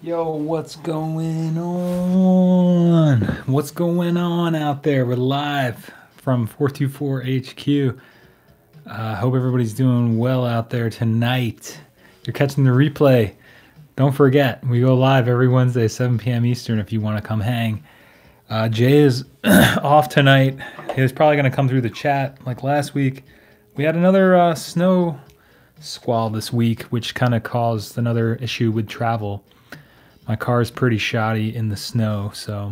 Yo, what's going on? What's going on out there? We're live from 424 HQ. Hope everybody's doing well out there tonight. You're catching the replay. Don't forget, we go live every Wednesday, 7 p.m. Eastern if you want to come hang. Jay is off tonight. He was probably going to come through the chat like last week. We had another snow squall this week, which kind of caused another issue with travel. My car is pretty shoddy in the snow, so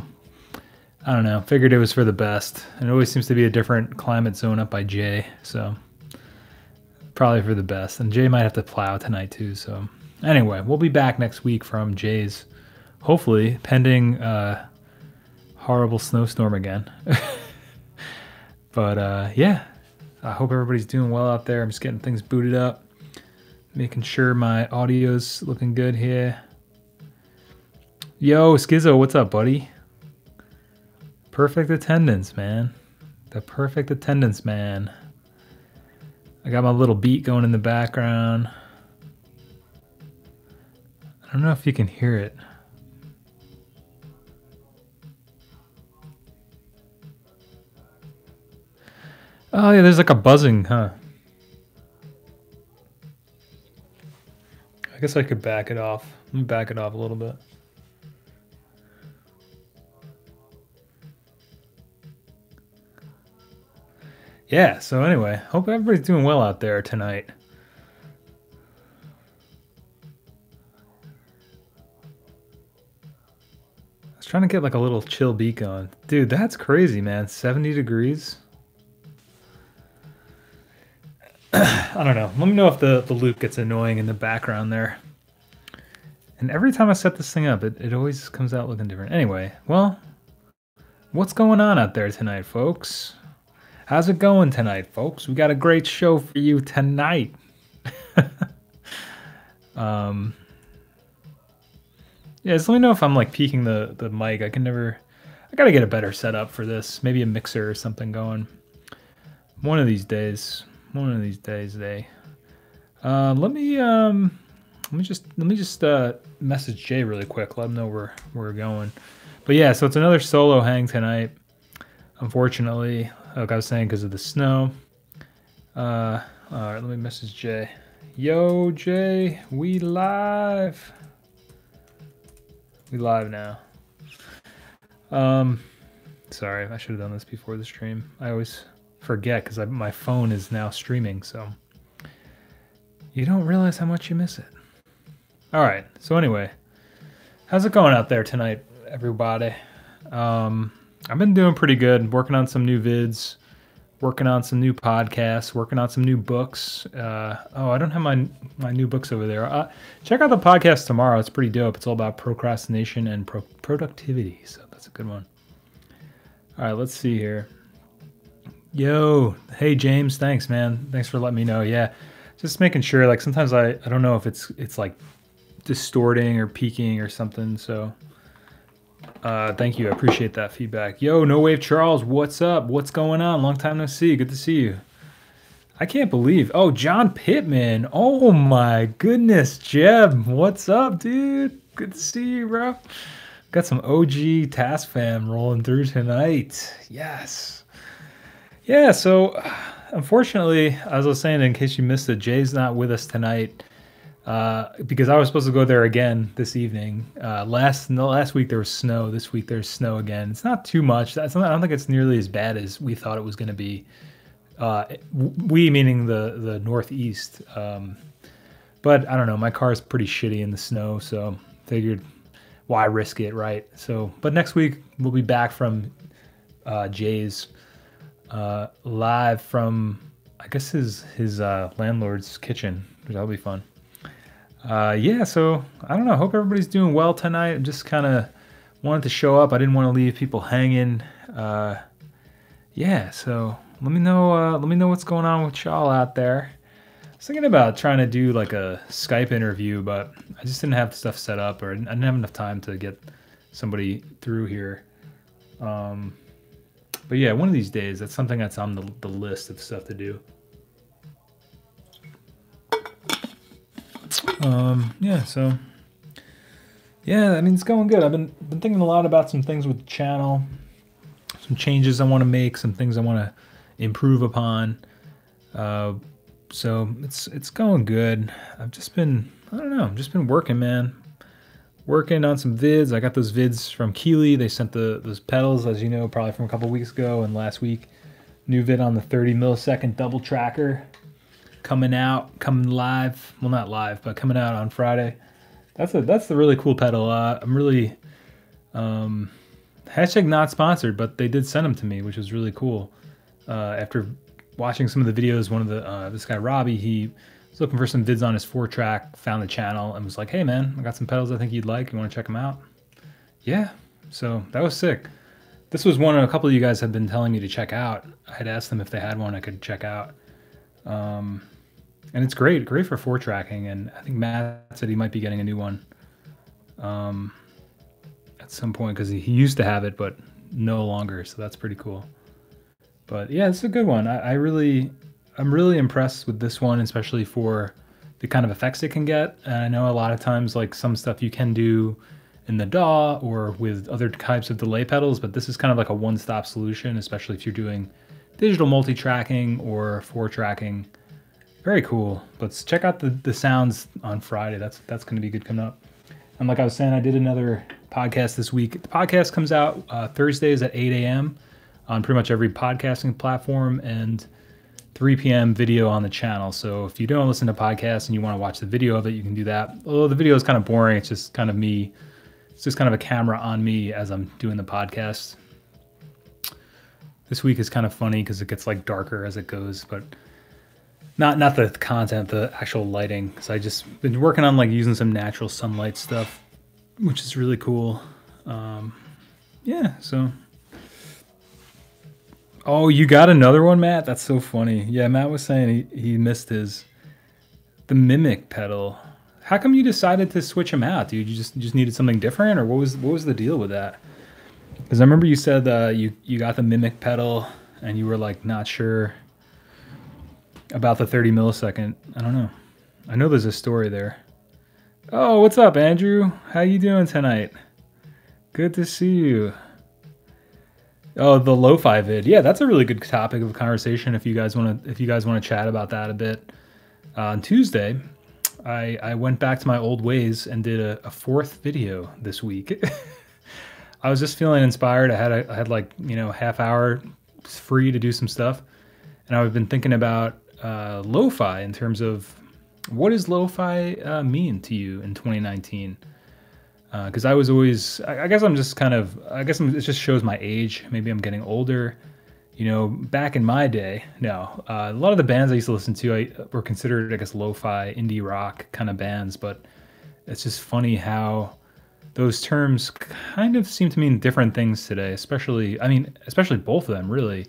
I don't know. Figured it was for the best. And it always seems to be a different climate zone up by Jay, so probably for the best. And Jay might have to plow tonight too, so anyway, we'll be back next week from Jay's, hopefully, pending horrible snowstorm again. But yeah, I hope everybody's doing well out there. I'm just getting things booted up, making sure my audio's looking good here. Yo, Skizzo, what's up, buddy? Perfect attendance, man. The perfect attendance, man. I got my little beat going in the background. I don't know if you can hear it. Oh, yeah, there's like a buzzing, huh? I guess I could back it off. Let me back it off a little bit. Yeah, so anyway, hope everybody's doing well out there tonight. I was trying to get like a little chill beat going. Dude, that's crazy, man. 70 degrees. I don't know. Let me know if the loop gets annoying in the background there. And every time I set this thing up, it always comes out looking different. Anyway, well, what's going on out there tonight, folks? How's it going tonight, folks? We got a great show for you tonight. Yeah, just let me know if I'm like peaking the mic. I gotta get a better setup for this. Maybe a mixer or something going. One of these days. Let me just message Jay really quick. Let him know where we're going. But yeah, so it's another solo hang tonight. Unfortunately, like I was saying, because of the snow. All right, let me message Jay. Yo, Jay, we live. We live now. Sorry, I should have done this before the stream. I always forget because my phone is now streaming, so you don't realize how much you miss it. All right, so anyway, how's it going out there tonight, everybody? I've been doing pretty good, working on some new vids, working on some new podcasts, working on some new books. Oh, I don't have my new books over there. Check out the podcast tomorrow. It's pretty dope. It's all about procrastination and productivity, so that's a good one. All right, let's see here. Yo, hey James, thanks man. Thanks for letting me know. Yeah, just making sure. Like sometimes I don't know if it's like distorting or peaking or something. So thank you. I appreciate that feedback. Yo, No Wave Charles, what's up? What's going on? Long time no see. Good to see you. I can't believe. Oh, John Pittman. Oh my goodness, Jeb. What's up, dude? Good to see you, bro. Got some OG Task Fam rolling through tonight. Yes. Yeah, so unfortunately, as I was saying, in case you missed it, Jay's not with us tonight because I was supposed to go there again this evening. Last week there was snow. This week there's snow again. It's not too much. I don't think it's nearly as bad as we thought it was going to be. We meaning the Northeast. But I don't know. My car's pretty shitty in the snow, so figured why risk it, right? So, but next week we'll be back from Jay's. Live from, I guess his landlord's kitchen. That'll be fun. Yeah, so I don't know. Hope everybody's doing well tonight. I just kind of wanted to show up. I didn't want to leave people hanging. Yeah, so let me know. Let me know what's going on with y'all out there. I was thinking about trying to do like a Skype interview, but I just didn't have stuff set up, or I didn't have enough time to get somebody through here. But yeah, one of these days, that's something that's on the list of stuff to do. Yeah, so Yeah, I mean, it's going good. I've been thinking a lot about some things with the channel, some changes I want to make, some things I want to improve upon. So it's going good. I've just been, I don't know, I've just been working, man. Working on some vids. I got those vids from Keeley. They sent those pedals, as you know, probably from a couple weeks ago and last week. New vid on the 30 millisecond double tracker coming live. Well, not live, but coming out on Friday. That's the really cool pedal. I'm really hashtag not sponsored, but they did send them to me, which was really cool. After watching some of the videos, one of the this guy Robbie, he was looking for some vids on his 4-track, found the channel, and was like, "Hey man, I got some pedals I think you'd like. You want to check them out?" Yeah, so that was sick. This was one a couple of you guys had been telling me to check out. I had asked them if they had one I could check out. And it's great for 4-tracking, and I think Matt said he might be getting a new one at some point because he used to have it, but no longer, so that's pretty cool. But yeah, it's a good one. I'm really impressed with this one, especially for the kind of effects it can get. And I know a lot of times, like some stuff you can do in the DAW or with other types of delay pedals, but this is kind of like a one-stop solution, especially if you're doing digital multi-tracking or 4-tracking. Very cool. But check out the sounds on Friday. That's going to be good coming up. And like I was saying, I did another podcast this week. The podcast comes out Thursdays at 8 a.m. on pretty much every podcasting platform, and 3 p.m. video on the channel. So if you don't listen to podcasts and you want to watch the video of it, you can do that. Although the video is kind of boring. It's just kind of me. It's just kind of a camera on me as I'm doing the podcast. This week is kind of funny because it gets like darker as it goes, but not the content, the actual lighting. So I just been working on like using some natural sunlight stuff, which is really cool. Yeah, so. Oh, you got another one, Matt? That's so funny. Yeah, Matt was saying he missed the Mimic pedal. How come you decided to switch him out, dude? You just needed something different, or what was the deal with that? Because I remember you said you got the Mimic pedal and you were like not sure about the 30 millisecond. I don't know. I know there's a story there. Oh, what's up, Andrew? How you doing tonight? Good to see you. Oh, the Lofi vid. Yeah, that's a really good topic of conversation if you guys want to chat about that a bit. On Tuesday, I went back to my old ways and did a 4th video this week. I was just feeling inspired. I had like, half hour free to do some stuff. And I've been thinking about lo-fi in terms of what does lo-fi mean to you in 2019? Because I was always, I guess I'm just kind of, it just shows my age. Maybe I'm getting older. Back in my day, no. A lot of the bands I used to listen to were considered, I guess, lo-fi, indie rock kind of bands. But it's just funny how those terms kind of seem to mean different things today, especially both of them, really.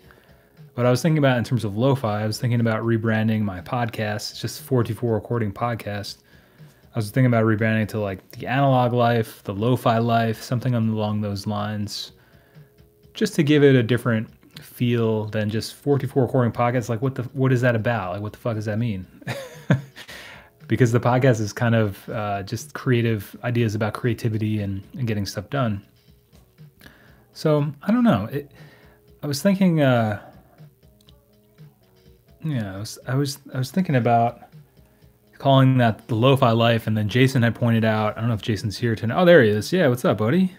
But I was thinking about in terms of lo-fi, I was thinking about rebranding my podcast. It's just 424 recording podcast. I was thinking about rebranding to like the analog life, the lo-fi life, something along those lines, just to give it a different feel than just 424 recording podcasts. Like what is that about? Like what the fuck does that mean? Because the podcast is kind of just creative ideas about creativity and getting stuff done. So I don't know. I was thinking. I was thinking about calling that the lo-fi life, and then Jason had pointed out. I don't know if Jason's here tonight. Oh, there he is. Yeah, what's up, buddy?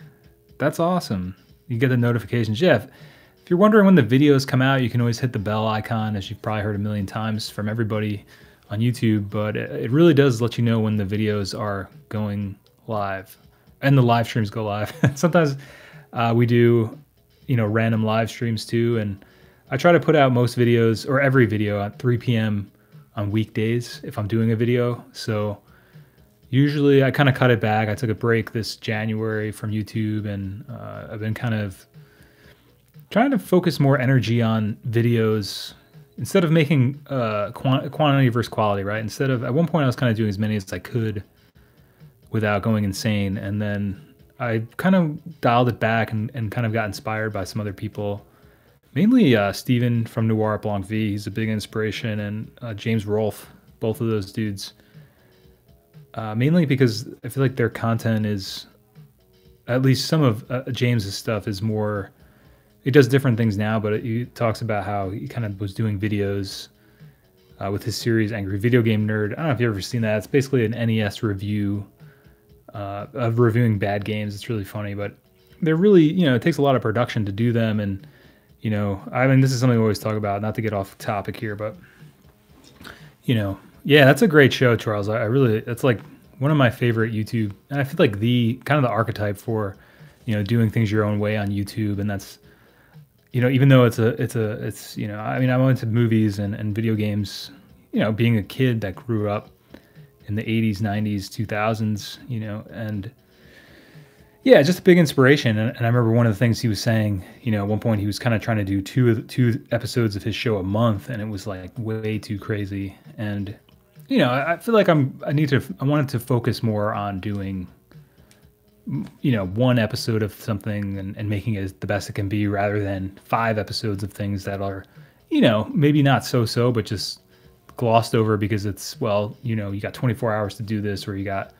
That's awesome. You get the notifications. Yeah, if you're wondering when the videos come out, you can always hit the bell icon, as you've probably heard a million times from everybody on YouTube, but it really does let you know when the videos are going live and the live streams go live. Sometimes we do, random live streams too. And I try to put out most videos or every video at 3 p.m. on weekdays if I'm doing a video. So usually I kind of cut it back. I took a break this January from YouTube, and I've been kind of trying to focus more energy on videos instead of making quantity versus quality, right? Instead of, at one point I was kind of doing as many as I could without going insane. And then I kind of dialed it back and kind of got inspired by some other people. Mainly Steven from Noir Blanc V, he's a big inspiration, and James Rolfe, both of those dudes. Mainly because I feel like their content is at least some of James's stuff is more. It does different things now, but he talks about how he kind of was doing videos with his series Angry Video Game Nerd. I don't know if you've ever seen that. It's basically an NES review of reviewing bad games. It's really funny, but they're really, it takes a lot of production to do them. And, I mean, this is something we always talk about, not to get off topic here, but, yeah, that's a great show, Charles. That's like one of my favorite YouTube, and I feel like the kind of the archetype for, doing things your own way on YouTube. And that's, even though it's I mean, I went to movies and video games, being a kid that grew up in the 80s, 90s, 2000s, and yeah, just a big inspiration. And I remember one of the things he was saying, at one point he was kind of trying to do two episodes of his show a month, and it was like way too crazy. And, I feel like I wanted to focus more on doing, one episode of something and making it the best it can be, rather than 5 episodes of things that are, maybe not so, but just glossed over because it's, well, you got 24 hours to do this, or you got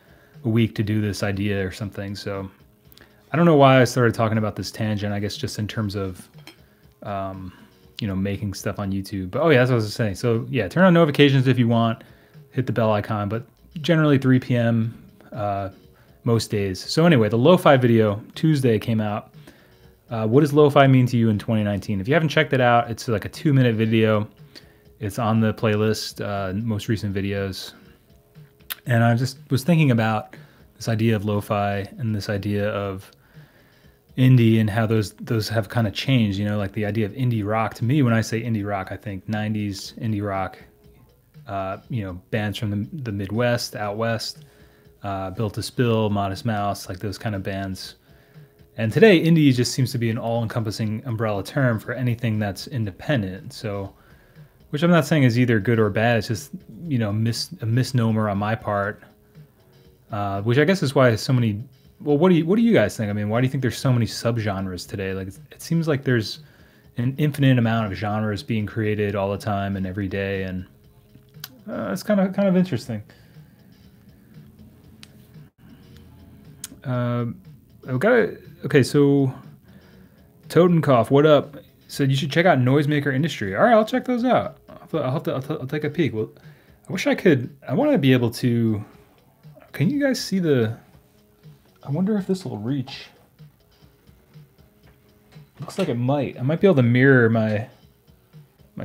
a week to do this idea or something. So I don't know why I started talking about this tangent, I guess just in terms of, making stuff on YouTube. But, oh yeah, that's what I was saying. So yeah, turn on notifications if you want, hit the bell icon, but generally 3 p.m., most days. So anyway, the Lo-Fi video Tuesday came out. What does Lo-Fi mean to you in 2019? If you haven't checked it out, it's like a 2-minute video. It's on the playlist, most recent videos. And I just was thinking about this idea of Lo-Fi and this idea of indie and how those have kind of changed. Like the idea of indie rock. To me, when I say indie rock, I think 90s indie rock. Bands from the Midwest, out west. Built to Spill, Modest Mouse, like those kind of bands. And today, indie just seems to be an all-encompassing umbrella term for anything that's independent. So, which I'm not saying is either good or bad. It's just, a misnomer on my part. Which I guess is why so many. Well, what do you guys think? I mean, why do you think there's so many subgenres today? Like, it seems like there's an infinite amount of genres being created all the time and every day, and it's kind of interesting. Okay, so Totenkopf, what up? Said you should check out Noisemaker Industry. All right, I'll check those out. I'll take a peek. Well, I wish I could. I want to be able to. Can you guys see the? I wonder if this will reach. Looks like it might. I might be able to mirror my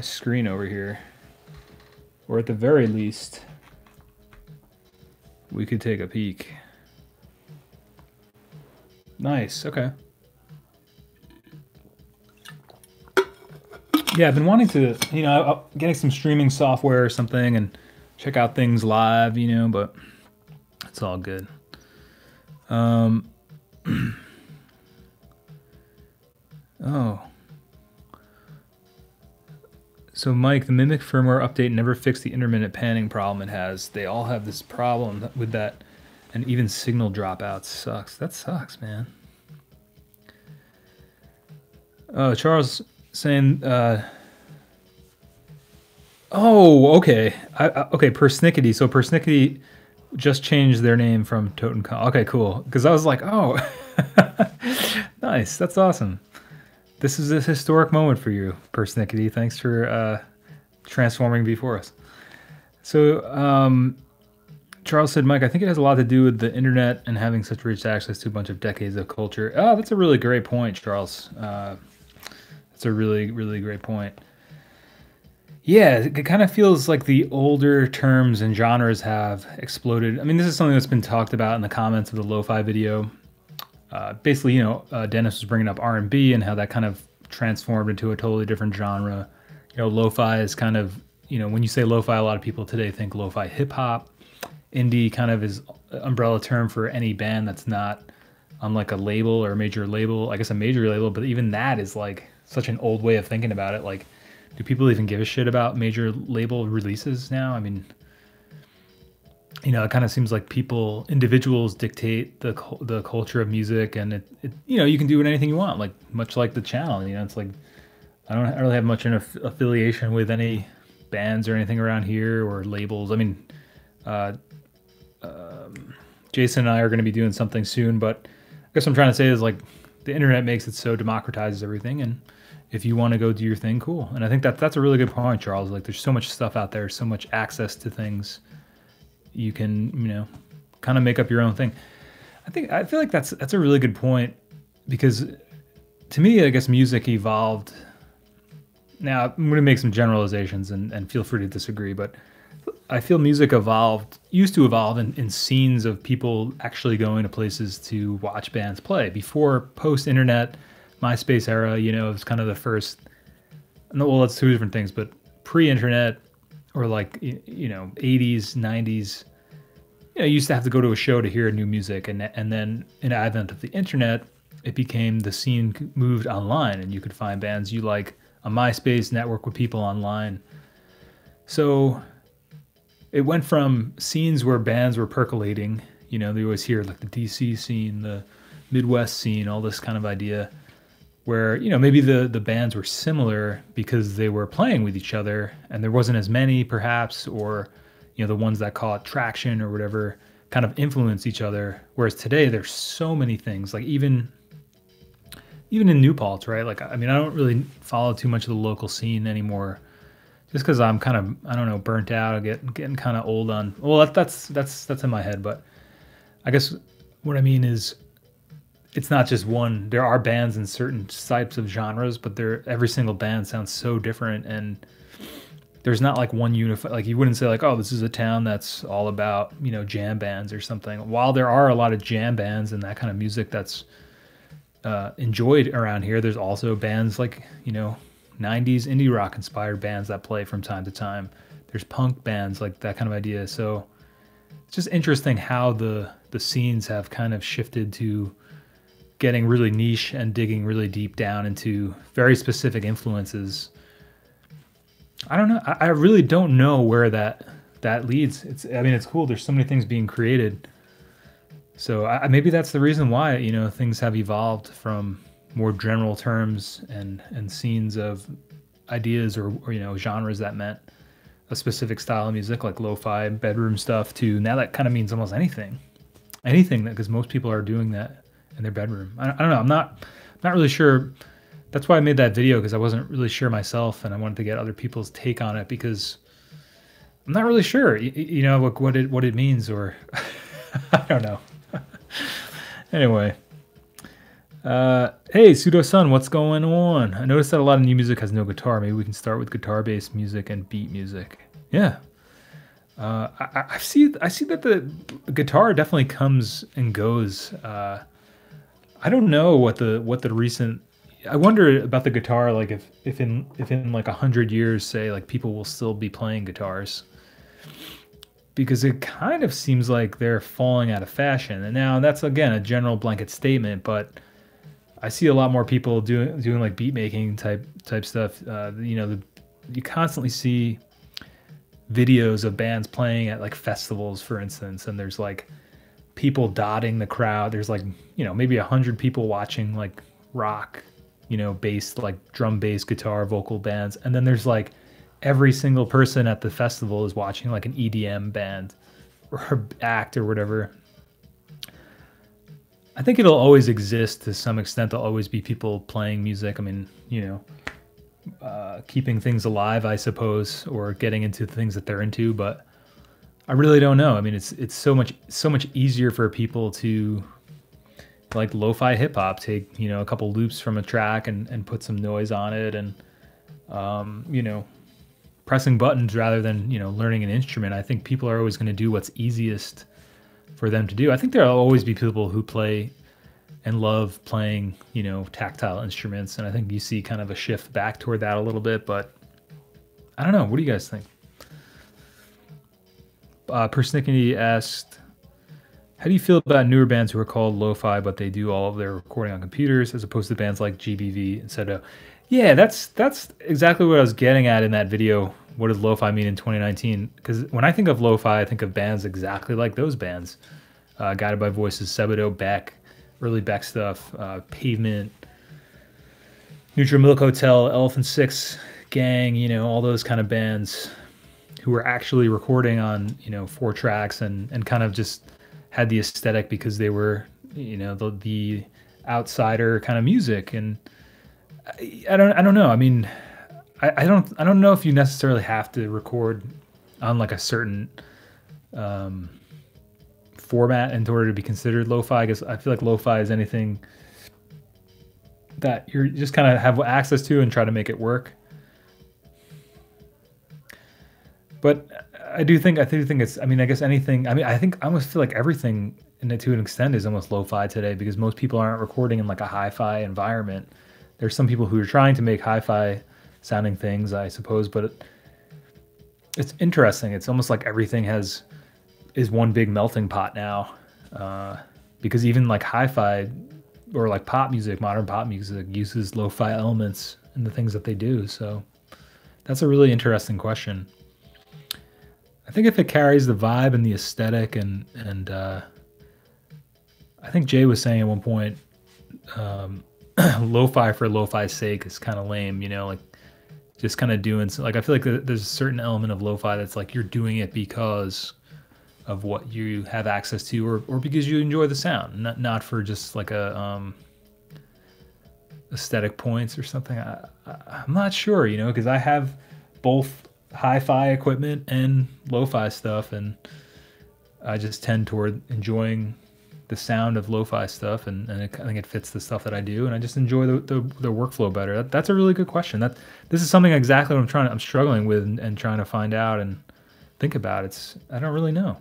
screen over here, or at the very least, we could take a peek. Nice, okay. Yeah, I've been wanting to, getting some streaming software or something and check out things live, but it's all good. Oh. So Mike, the Mimic firmware update never fixed the intermittent panning problem it has. They all have this problem with that. And even signal dropouts sucks. That sucks, man. Oh, Charles saying, oh, okay. Okay, Persnickety. So Persnickety just changed their name from Totenkopf. Okay, cool. Because I was like, oh, nice. That's awesome. This is a historic moment for you, Persnickety. Thanks for transforming before us. So, Charles said, Mike, I think it has a lot to do with the internet and having such rich access to a bunch of decades of culture. Oh, that's a really great point, Charles. That's a really, really great point. Yeah, it kind of feels like the older terms and genres have exploded. I mean, this is something that's been talked about in the comments of the Lo-Fi video. Basically, Dennis was bringing up R&B and how that kind of transformed into a totally different genre. Lo-Fi is kind of, when you say Lo-Fi, a lot of people today think Lo-Fi hip-hop. Indie kind of is an umbrella term for any band that's not on like a label or a major label. I guess a major label, but even that is like such an old way of thinking about it. Like, do people even give a shit about major label releases now? I mean, it kind of seems like individuals dictate the culture of music, and it you can do anything you want, like much like the channel. It's like I don't really have much affiliation with any bands or anything around here or labels. I mean, Jason and I are going to be doing something soon, but guess what I'm trying to say is like the internet makes it so democratizes everything, and if you want to go do your thing, cool. And I think that's a really good point, Charles. Like there's so much stuff out there, so much access to things. You can, kind of make up your own thing. I feel like that's a really good point, because to me, I guess music evolved. Now I'm going to make some generalizations and feel free to disagree, but I feel music used to evolve in scenes of people actually going to places to watch bands play. Before post-internet, MySpace era, it was kind of the first, well, that's two different things, but pre-internet or like, 80s, 90s, you used to have to go to a show to hear new music. And then in the advent of the internet, it became the scene moved online and you could find bands you like on MySpace, network with people online. So it went from scenes where bands were percolating, they always hear like the DC scene, the Midwest scene, all this kind of idea, where, maybe the bands were similar because they were playing with each other and there wasn't as many perhaps, or, the ones that caught traction or whatever kind of influence each other. Whereas today there's so many things, like even in New Paltz, right? Like, I don't really follow too much of the local scene anymore, just because I'm kind of, I don't know, burnt out, getting kind of old on. Well, that's in my head, but I guess what I mean is, it's not just one. There are bands in certain types of genres, but every single band sounds so different, and there's not like one unified. Like you wouldn't say like, oh, this is a town that's all about jam bands or something. While there are a lot of jam bands and that kind of music that's enjoyed around here, there's also bands like 90s indie rock inspired bands that play from time to time. There's punk bands, like that kind of idea. So it's just interesting how the scenes have kind of shifted to getting really niche and digging really deep down into very specific influences. I don't know. I really don't know where that leads. It's cool. There's so many things being created. So maybe that's the reason why, things have evolved from more general terms and scenes of ideas or genres that meant a specific style of music, like lo-fi bedroom stuff, to now that kind of means almost anything, because most people are doing that in their bedroom. I don't know. I'm not really sure. That's why I made that video, because I wasn't really sure myself, and I wanted to get other people's take on it, because I'm not really sure, what it means, or I don't know. Anyway, hey, Pseudo Sun, what's going on? I noticed that a lot of new music has no guitar. Maybe we can start with guitar-based music and beat music. Yeah. I see that the guitar definitely comes and goes. I don't know what the recent. I wonder about the guitar, like if in like 100 years, say, like people will still be playing guitars, because it kind of seems like they're falling out of fashion. And now that's again a general blanket statement, but I see a lot more people doing like beat making type stuff. You constantly see videos of bands playing at like festivals, for instance, and there's like people dotting the crowd. There's like maybe 100 people watching like rock, bass, like drum, bass, guitar, vocal bands, and then there's like every single person at the festival is watching like an EDM band or act or whatever. I think it'll always exist to some extent. There'll always be people playing music. Keeping things alive, I suppose, or getting into things that they're into. But I really don't know. It's so much easier for people to, like, lo-fi hip hop, take a couple loops from a track and put some noise on it, and pressing buttons rather than learning an instrument. I think people are always going to do what's easiest for them to do. I think there'll always be people who play and love playing tactile instruments, and I think you see kind of a shift back toward that a little bit. But I don't know. What do you guys think? Persnickety asked, how do you feel about newer bands who are called lo-fi but they do all of their recording on computers, as opposed to bands like GBV and Sedo? Yeah, that's exactly what I was getting at in that video. What does lo-fi mean in 2019? Because when I think of lo-fi, I think of bands exactly like those bands. Guided by Voices, Sebadoh, Beck, early Beck stuff, Pavement, Neutral Milk Hotel, Elephant Six Gang, all those kind of bands who were actually recording on 4 tracks and kind of just had the aesthetic because they were you know, the outsider kind of music. And I don't know. I mean, I don't know if you necessarily have to record on like a certain format in order to be considered lo-fi. I guess I feel like lo-fi is anything that you're just kind of have access to and try to make it work. But I do think it's, I mean, I guess anything, I mean, I think I almost feel like everything to an extent is almost lo-fi today, because most people aren't recording in like a hi-fi environment. There's some people who are trying to make hi-fi sounding things, I suppose, but it's interesting. It's almost like everything is one big melting pot now, because even like hi-fi or like pop music, modern pop music, uses lo-fi elements in the things that they do. So that's a really interesting question. I think if it carries the vibe and the aesthetic, and I think Jay was saying at one point, lo-fi for lo-fi's sake is kind of lame, you know, like just kind of doing, like I feel like there's a certain element of lo-fi that's like you're doing it because of what you have access to, or because you enjoy the sound, not for just like a aesthetic points or something. I'm not sure, you know, because I have both hi-fi equipment and lo-fi stuff, and I just tend toward enjoying the sound of lo-fi stuff, and I think it fits the stuff that I do, and I just enjoy the workflow better. That's a really good question. This is something exactly what I'm struggling with and trying to find out and think about. I don't really know,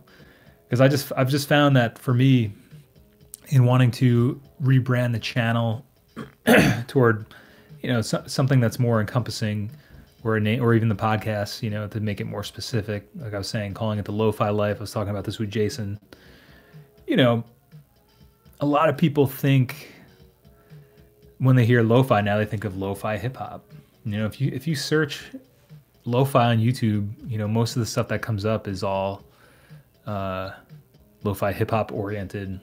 because I've just found that for me, in wanting to rebrand the channel toward, you know, something that's more encompassing, or even the podcast, you know, to make it more specific. Like I was saying, calling it the Lo-Fi Life. I was talking about this with Jason. You know, a lot of people think when they hear lo-fi now, they think of lo-fi hip hop. You know, if you search lo-fi on YouTube, you know, most of the stuff that comes up is all lo-fi hip hop oriented,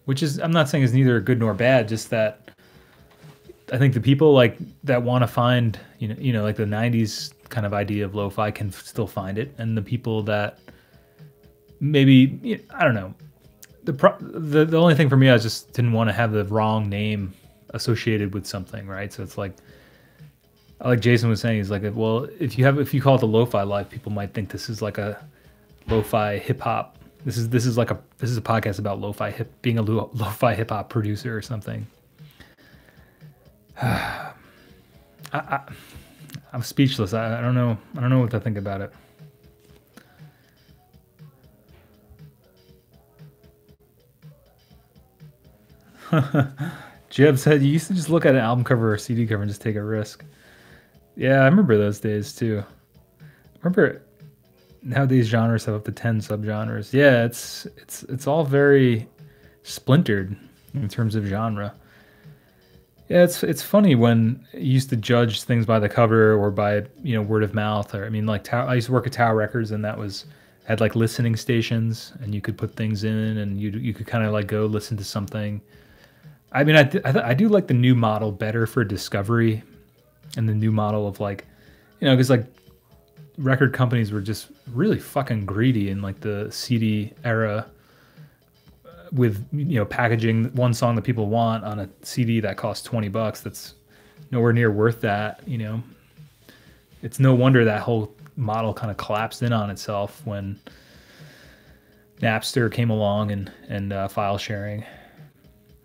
which is, I'm not saying is neither good nor bad, just that I think the people like that want to find, you know, like the 90s kind of idea of lo-fi can still find it, and the people that maybe, you know, I don't know. The only thing for me, I just didn't want to have the wrong name associated with something, right? So it's like Jason was saying, he's like, well, if you call it the Lo-Fi Life, people might think this is like a lo-fi hip hop. This is a podcast about being a lo-fi hip hop producer or something. I'm speechless. I don't know what to think about it. Jeb said, you used to just look at an album cover or CD cover and just take a risk. Yeah, I remember those days too. Remember nowadays genres have up to 10 subgenres. Yeah, it's all very splintered in terms of genre. Yeah, it's funny when you used to judge things by the cover or by, you know, word of mouth. Or I mean, like I used to work at Tower Records, and that had like listening stations, and you could put things in, and you could kind of like go listen to something. I mean, I do like the new model better for discovery, and the new model of like, you know, because like record companies were just really fucking greedy in like the CD era, with, you know, packaging one song that people want on a CD that costs $20. That's nowhere near worth that, you know. It's no wonder that whole model kind of collapsed in on itself when Napster came along and file sharing.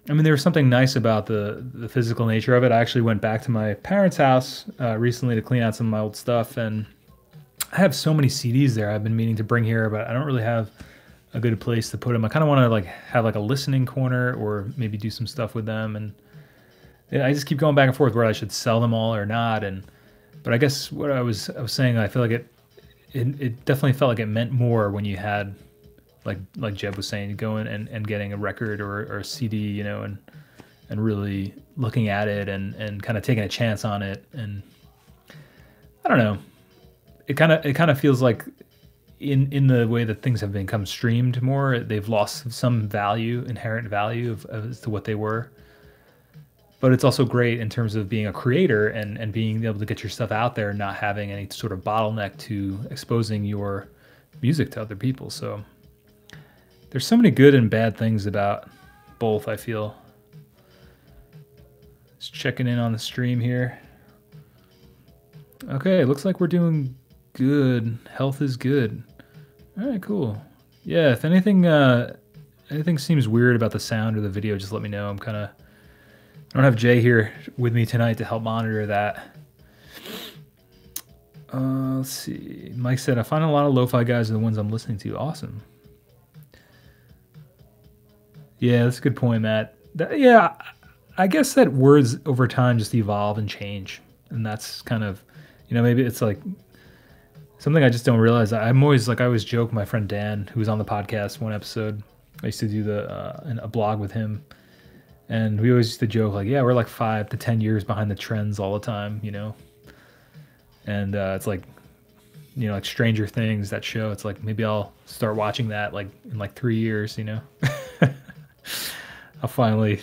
I mean, there was something nice about the physical nature of it. I actually went back to my parents' house recently to clean out some of my old stuff, and I have so many CDs there I've been meaning to bring here, but I don't really have a good place to put them. I kind of want to like have like a listening corner, or maybe do some stuff with them, and I just keep going back and forth where I should sell them all or not. But I guess what I was saying, I feel like it definitely felt like it meant more when you had, like Jeb was saying, going and getting a record or a CD, you know, and really looking at it and kind of taking a chance on it. And I don't know, it kind of feels like in the way that things have become streamed more, they've lost some inherent value as to what they were. But it's also great in terms of being a creator and being able to get your stuff out there, not having any sort of bottleneck to exposing your music to other people. So there's so many good and bad things about both, I feel. Just checking in on the stream here. Okay, looks like we're doing good. Health is good. All right, cool. Yeah, if anything seems weird about the sound or the video, just let me know. I don't have Jay here with me tonight to help monitor that. Let's see. Mike said, I find a lot of lo-fi guys are the ones I'm listening to. Awesome. Yeah, that's a good point, Matt. Yeah, I guess that words over time just evolve and change. And that's kind of, maybe it's like something I just don't realize. I always joke with my friend Dan, who was on the podcast one episode. I used to do a blog with him. And we always used to joke like, yeah, we're like 5 to 10 years behind the trends all the time, And it's like, like Stranger Things, that show. It's like maybe I'll start watching that like in like 3 years, I'll finally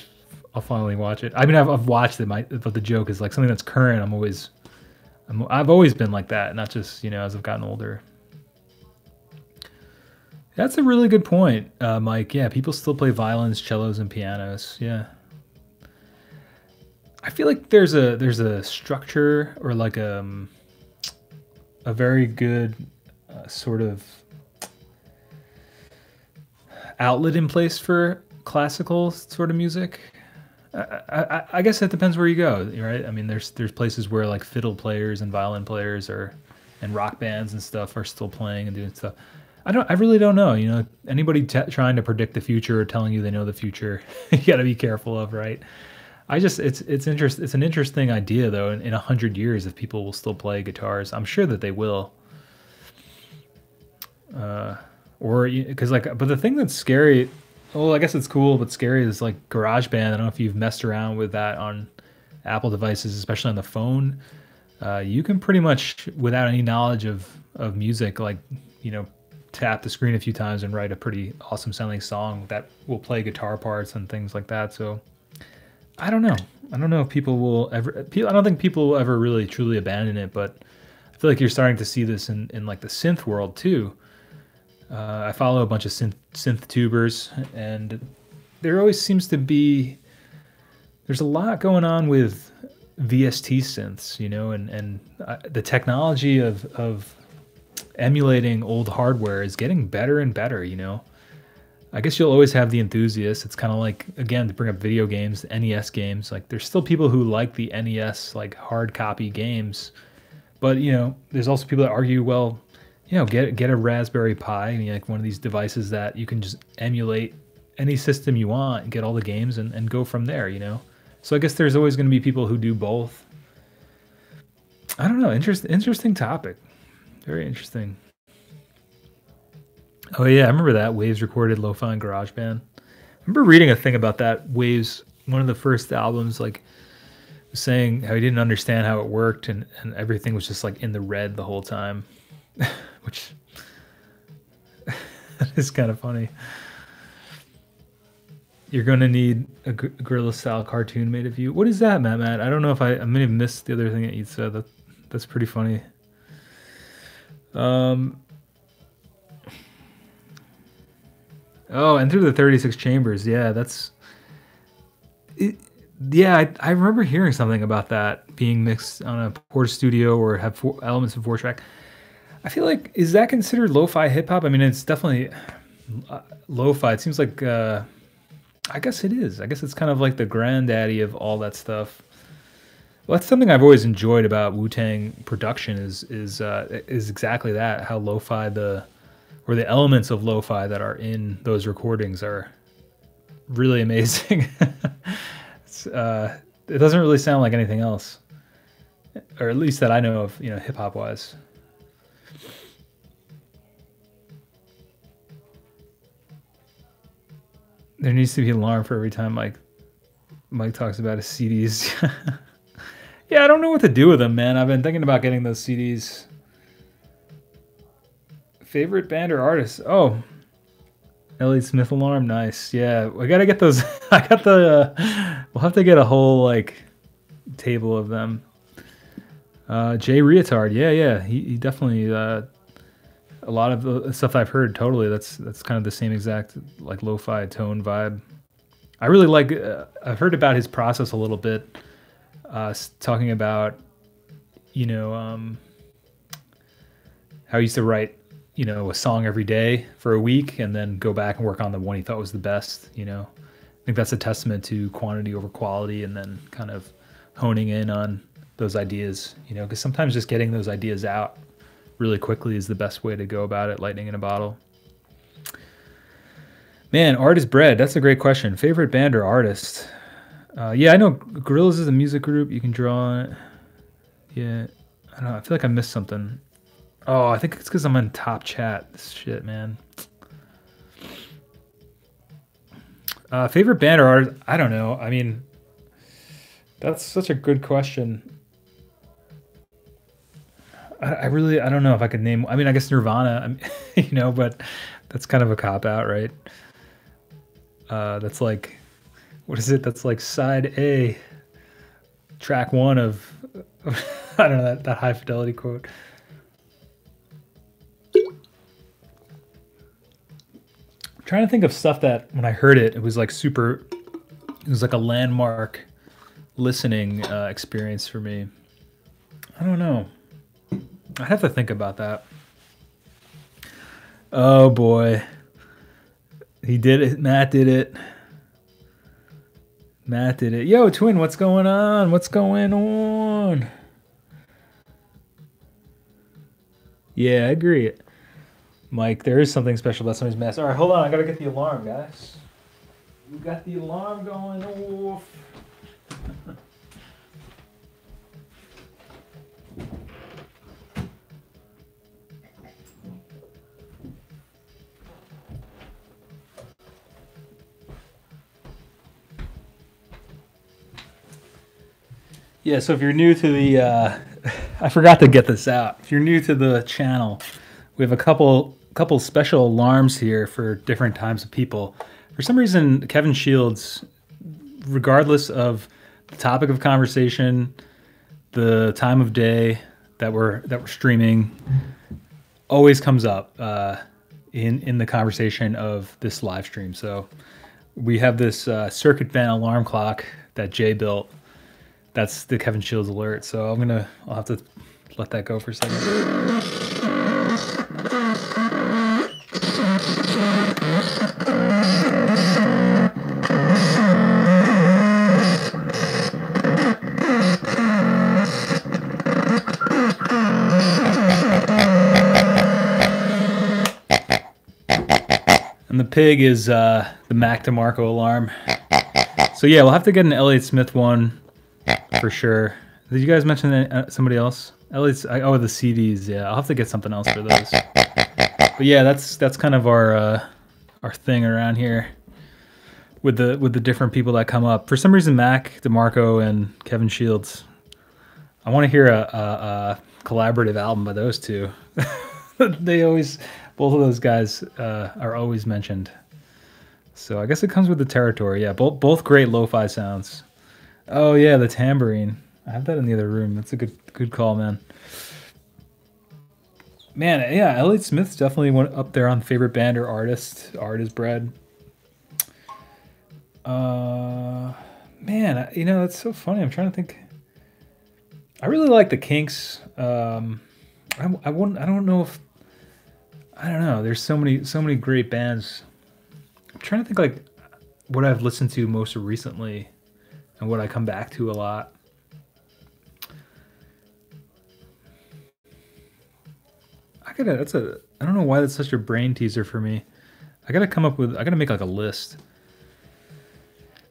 watch it. I mean, I've watched it, but the joke is like something that's current. I've always been like that, not just as I've gotten older. That's a really good point, Mike. Yeah, people still play violins, cellos, and pianos. Yeah, I feel like there's a structure or like a very good sort of outlet in place for classical sort of music. I guess it depends where you go, right? I mean, there's places where like fiddle players and violin players and rock bands and stuff are still playing and doing stuff. I really don't know. Anybody trying to predict the future or telling you they know the future, you got to be careful of, right? It's an interesting idea though. In 100 years, if people will still play guitars, I'm sure that they will. Because but the thing that's scary, well, I guess it's cool, but scary is like GarageBand. I don't know if you've messed around with that on Apple devices, especially on the phone. You can pretty much, without any knowledge of music, like tap the screen a few times and write a pretty awesome sounding song that will play guitar parts and things like that. So I don't know. I don't know if people will ever. I don't think people will ever really truly abandon it, but I feel like you're starting to see this in like the synth world too. I follow a bunch of synth tubers, and there always seems to be. There's a lot going on with VST synths, and the technology of emulating old hardware is getting better and better. I guess you'll always have the enthusiasts. It's kind of like, again, to bring up video games, NES games. Like, there's still people who like the NES like hard copy games, but there's also people that argue, well, get a Raspberry Pi, like one of these devices that you can just emulate any system you want and get all the games and go from there. So I guess there's always going to be people who do both. I don't know. Interesting topic. Very interesting. Oh yeah, I remember that Waves recorded lo-fi in GarageBand. I remember reading a thing about that. Waves, one of the first albums, like saying how he didn't understand how it worked and everything was just like in the red the whole time, which is kind of funny. You're going to need a gorilla-style cartoon made of you. What is that, Matt? I don't know if I may have missed the other thing that you said. That's pretty funny. Oh, and through the 36 chambers. Yeah, that's it. Yeah, I remember hearing something about that being mixed on a Porta Studio or have elements of 4-track. I feel like, is that considered lo-fi hip-hop? I mean, it's definitely lo-fi. It seems like, I guess it is. I guess it's kind of like the granddaddy of all that stuff. Well, that's something I've always enjoyed about Wu-Tang production is exactly that. How lo-fi the elements of lo-fi that are in those recordings are really amazing. It doesn't really sound like anything else, or at least that I know of, hip hop wise. There needs to be an alarm for every time Mike talks about his CDs. Yeah, I don't know what to do with them, man. I've been thinking about getting those CDs. Favorite band or artist? Oh, Elliott Smith alarm. Nice. Yeah, I gotta get those. I got the. We'll have to get a whole table of them. Jay Reatard. Yeah. He definitely. A lot of the stuff I've heard. Totally. That's kind of the same exact lo-fi tone vibe. I really like. I've heard about his process a little bit, talking about, you know, how he used to write, you know, a song every day for a week and then go back and work on the one he thought was the best. You know, I think that's a testament to quantity over quality, and then kind of honing in on those ideas. You know, because sometimes just getting those ideas out really quickly is the best way to go about it. Lightning in a bottle. Man, art is bread. That's a great question. Favorite band or artist? Yeah, I know Gorillaz is a music group. You can draw on it. Yeah, I don't know. I feel like I missed something. Oh, I think it's because I'm in top chat. This shit, man. Favorite band or artist? I don't know. I mean, that's such a good question. I don't know if I could name. I mean, I guess Nirvana, you know, but that's kind of a cop out, right? That's like, what is it? That's like side A, track one of, I don't know, that high fidelity quote. I'm trying to think of stuff that when I heard it, it was like super, it was like a landmark listening experience for me. I don't know. I have to think about that. Oh boy. He did it. Matt did it. Matt did it. Yo, Twin, what's going on? What's going on? Yeah, I agree. Mike, there is something special about somebody's mask. All right, hold on. I got to get the alarm, guys. We got the alarm going off. Yeah, so if you're new to the, I forgot to get this out. If you're new to the channel, we have a couple special alarms here for different times of people. For some reason, Kevin Shields, regardless of the topic of conversation, the time of day that we're streaming, always comes up in the conversation of this live stream. So we have this circuit band alarm clock that Jay built. That's the Kevin Shields alert. So I'll have to let that go for a second. And the pig is the Mac DeMarco alarm. So yeah, we'll have to get an Elliott Smith one. For sure. Did you guys mention somebody else? At least, the CDs. Yeah, I'll have to get something else for those. But yeah, that's kind of our thing around here with the different people that come up. For some reason, Mac DeMarco and Kevin Shields. I want to hear a collaborative album by those two. Both of those guys are always mentioned. So I guess it comes with the territory. Yeah, both great lo-fi sounds. Oh yeah, the tambourine. I have that in the other room. That's a good call, man. Man, yeah, Elliott Smith's definitely one up there on favorite band or artist. Art is bread. Man, you know, that's so funny. I'm trying to think. I really like the Kinks. I don't know. There's so many great bands. I'm trying to think like what I've listened to most recently. And what I come back to a lot. I don't know why that's such a brain teaser for me. I gotta make like a list.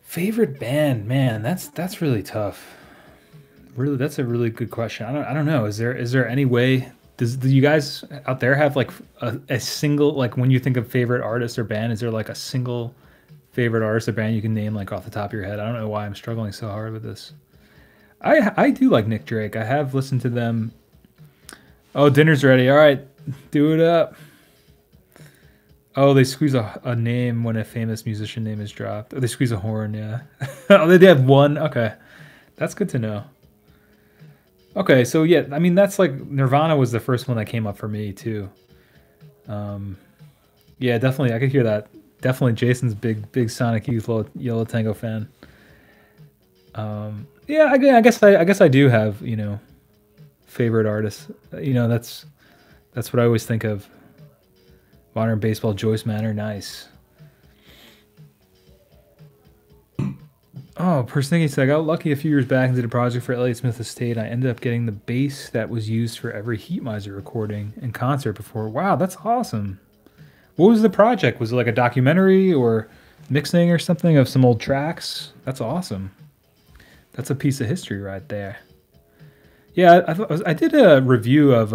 Favorite band, man, that's really tough. Really, that's a really good question. I don't know. Is there any way? Do you guys out there have like a single, like when you think of favorite artist or band, is there like a single favorite artist or band you can name like off the top of your head? I don't know why I'm struggling so hard with this. I do like Nick Drake. I have listened to them. Oh, dinner's ready. All right, do it up. Oh, they squeeze a name when a famous musician name is dropped. Oh, they squeeze a horn, yeah. Oh, they have one. Okay, that's good to know. Okay, so yeah, I mean, that's like Nirvana was the first one that came up for me too. Yeah, definitely, I could hear that definitely Jason's big Sonic Youth Yellow Tango fan. Yeah, I guess I do have, you know, favorite artists. You know, that's what I always think of. Modern Baseball, Joyce Manor, nice. Oh, Persnicky said, I got lucky a few years back and did a project for Elliott Smith Estate. I ended up getting the bass that was used for every Heat Miser recording and concert before. Wow, that's awesome. What was the project? Was it like a documentary or mixing or something of some old tracks? That's awesome. That's a piece of history right there. Yeah, I did a review of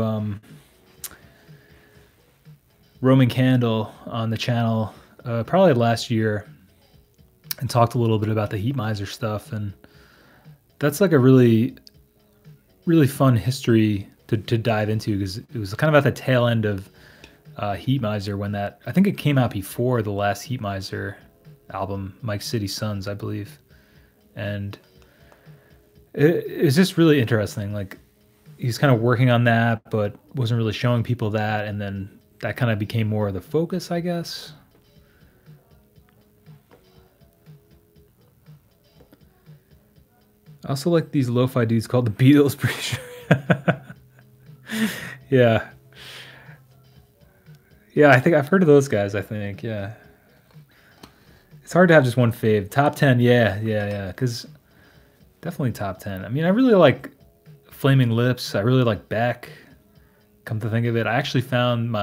Roman Candle on the channel probably last year and talked a little bit about the Heat Miser stuff. And that's like a really, really fun history to dive into because it was kind of at the tail end of Heat Miser when that, I think it came out before the last Heat Miser album, Mike City Sons, I believe. And it's just really interesting. Like he's kind of working on that, but wasn't really showing people that. And then that kind of became more of the focus, I guess. I also like these lo-fi dudes called the Beatles, pretty sure. Yeah. Yeah, I think I've heard of those guys, I think, yeah. It's hard to have just one fave. Top 10, yeah, because definitely top 10. I mean, I really like Flaming Lips. I really like Beck. Come to think of it, I actually found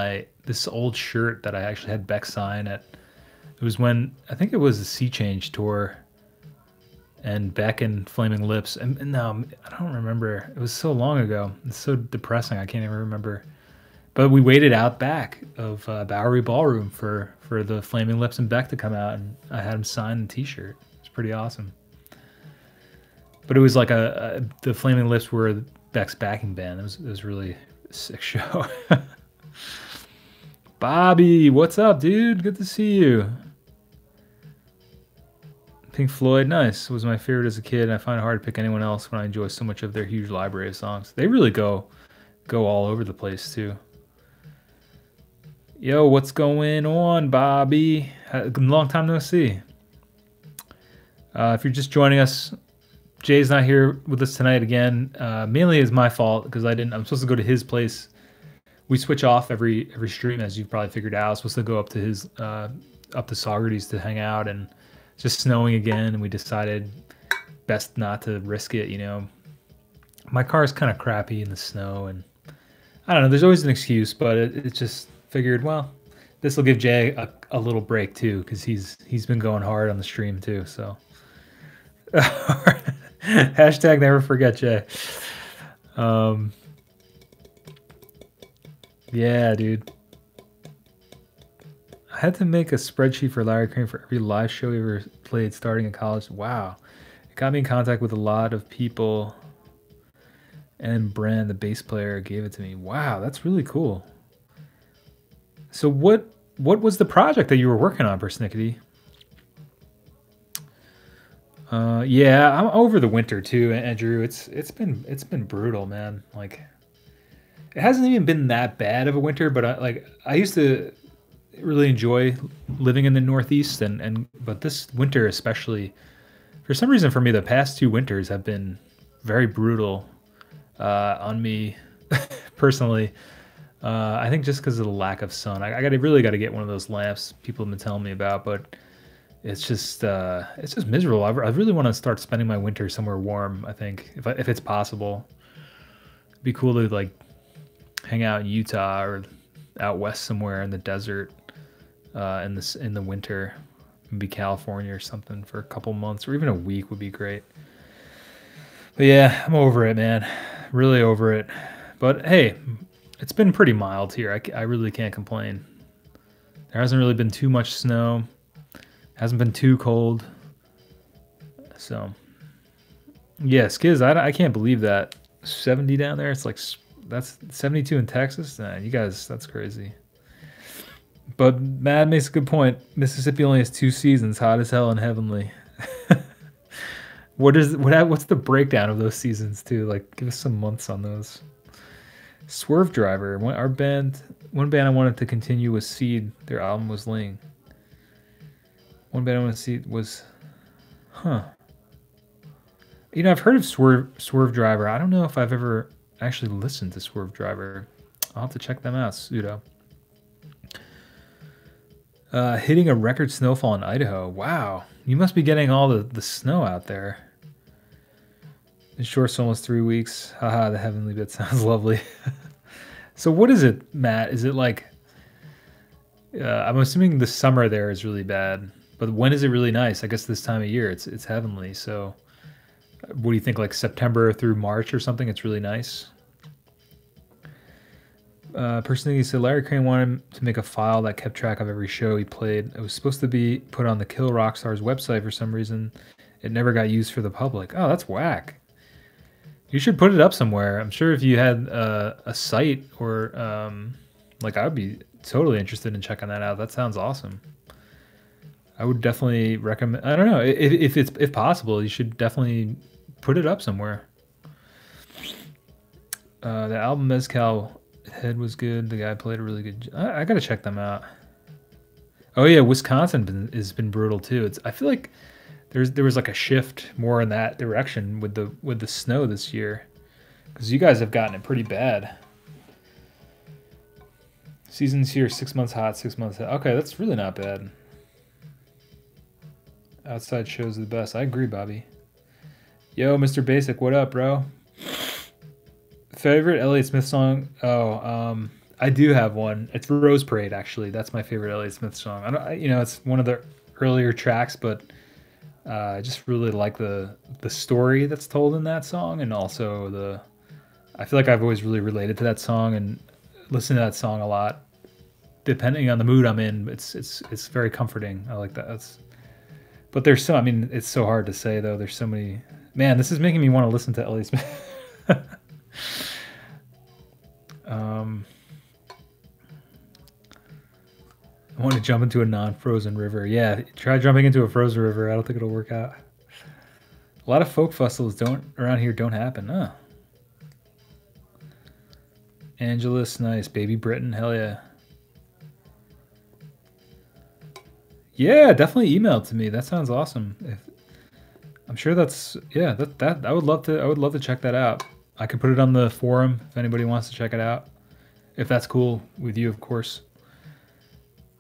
this old shirt that I actually had Beck sign at. It was when, I think it was the Sea Change tour. And Beck and Flaming Lips. And no, I don't remember. It was so long ago. It's so depressing. I can't even remember. But we waited out back of Bowery Ballroom for the Flaming Lips and Beck to come out, and I had him sign the T-shirt. It's pretty awesome. But it was like the Flaming Lips were Beck's backing band. It was really a sick show. Bobby, what's up, dude? Good to see you. Pink Floyd, nice. Was my favorite as a kid, and I find it hard to pick anyone else when I enjoy so much of their huge library of songs. They really go all over the place, too. Yo, what's going on, Bobby? Long time no see. If you're just joining us, Jay's not here with us tonight again. Mainly is my fault because I'm supposed to go to his place. We switch off every stream, as you've probably figured out. I was supposed to go up to his up to Saugerties to hang out, and it's just snowing again, and we decided best not to risk it, you know. My car's kind of crappy in the snow, and I don't know, there's always an excuse, but it just figured, well, this will give Jay a little break too, because he's been going hard on the stream too, so. Hashtag never forget Jay. Yeah, dude. I had to make a spreadsheet for Larry Crane for every live show he ever played starting in college. Wow. It got me in contact with a lot of people. And Brand, the bass player, gave it to me. Wow, that's really cool. So what was the project that you were working on, Persnickety? Yeah, I'm over the winter too, Andrew. It's been brutal, man. Like, it hasn't even been that bad of a winter, but I used to really enjoy living in the Northeast, but this winter especially, for some reason for me, the past 2 winters have been very brutal on me personally. I think just because of the lack of sun. I really got to get one of those lamps people have been telling me about, but it's just miserable. I really want to start spending my winter somewhere warm. I think if it's possible, it'd be cool to like hang out in Utah or out west somewhere in the desert in the winter, maybe California or something for a couple months or even a week would be great. But yeah, I'm over it, man. Really over it. But hey, it's been pretty mild here. I really can't complain. There hasn't really been too much snow. Hasn't been too cold. So yeah, Skiz, I can't believe that 70 down there. It's like that's 72 in Texas. Nah, you guys, that's crazy. But Mad makes a good point. Mississippi only has 2 seasons, hot as hell and heavenly. What's the breakdown of those seasons too? Like, give us some months on those. Swerve Driver, one band I wanted to continue was Seed. Their album was Ling. One band I want to see was, huh. You know, I've heard of Swerve Driver. I don't know if I've ever actually listened to Swerve Driver. I'll have to check them out, Pseudo. Hitting a record snowfall in Idaho. Wow. You must be getting all the snow out there. In short, almost 3 weeks. Haha, the heavenly bit sounds lovely. So what is it, Matt? Is it like... I'm assuming the summer there is really bad. But when is it really nice? I guess this time of year, it's heavenly. So what do you think, like September through March or something? It's really nice. Personally, he said Larry Crane wanted to make a file that kept track of every show he played. It was supposed to be put on the Kill Rockstars website for some reason. It never got used for the public. Oh, that's whack. You should put it up somewhere. I'm sure if you had a site or like, I would be totally interested in checking that out. That sounds awesome. I would definitely recommend. I don't know if possible. You should definitely put it up somewhere. The album Mezcal Head was good. The guy played a really good. I gotta check them out. Oh yeah, Wisconsin has been brutal too. I feel like there was like a shift more in that direction with the snow this year, because you guys have gotten it pretty bad. Seasons here, 6 months hot, 6 months hot. Okay, that's really not bad. Outside shows are the best. I agree, Bobby. Yo, Mr. Basic, what up, bro? Favorite Elliott Smith song? Oh, I do have one. It's Rose Parade, actually. That's my favorite Elliott Smith song. You know, it's one of the earlier tracks, but I just really like the story that's told in that song, and also I feel like I've always really related to that song and listened to that song a lot. Depending on the mood I'm in, it's very comforting. I like that. But there's so, I mean, it's so hard to say though. There's so many. Man, this is making me want to listen to Elliott Smith. I want to jump into a non-frozen river. Yeah, try jumping into a frozen river. I don't think it'll work out. A lot of folk festivals around here don't happen. Huh. Angelus, nice. Baby Britain, hell yeah. Yeah, definitely email it to me. That sounds awesome. I'm sure that's, yeah, that I would love to check that out. I could put it on the forum if anybody wants to check it out. If that's cool with you, of course.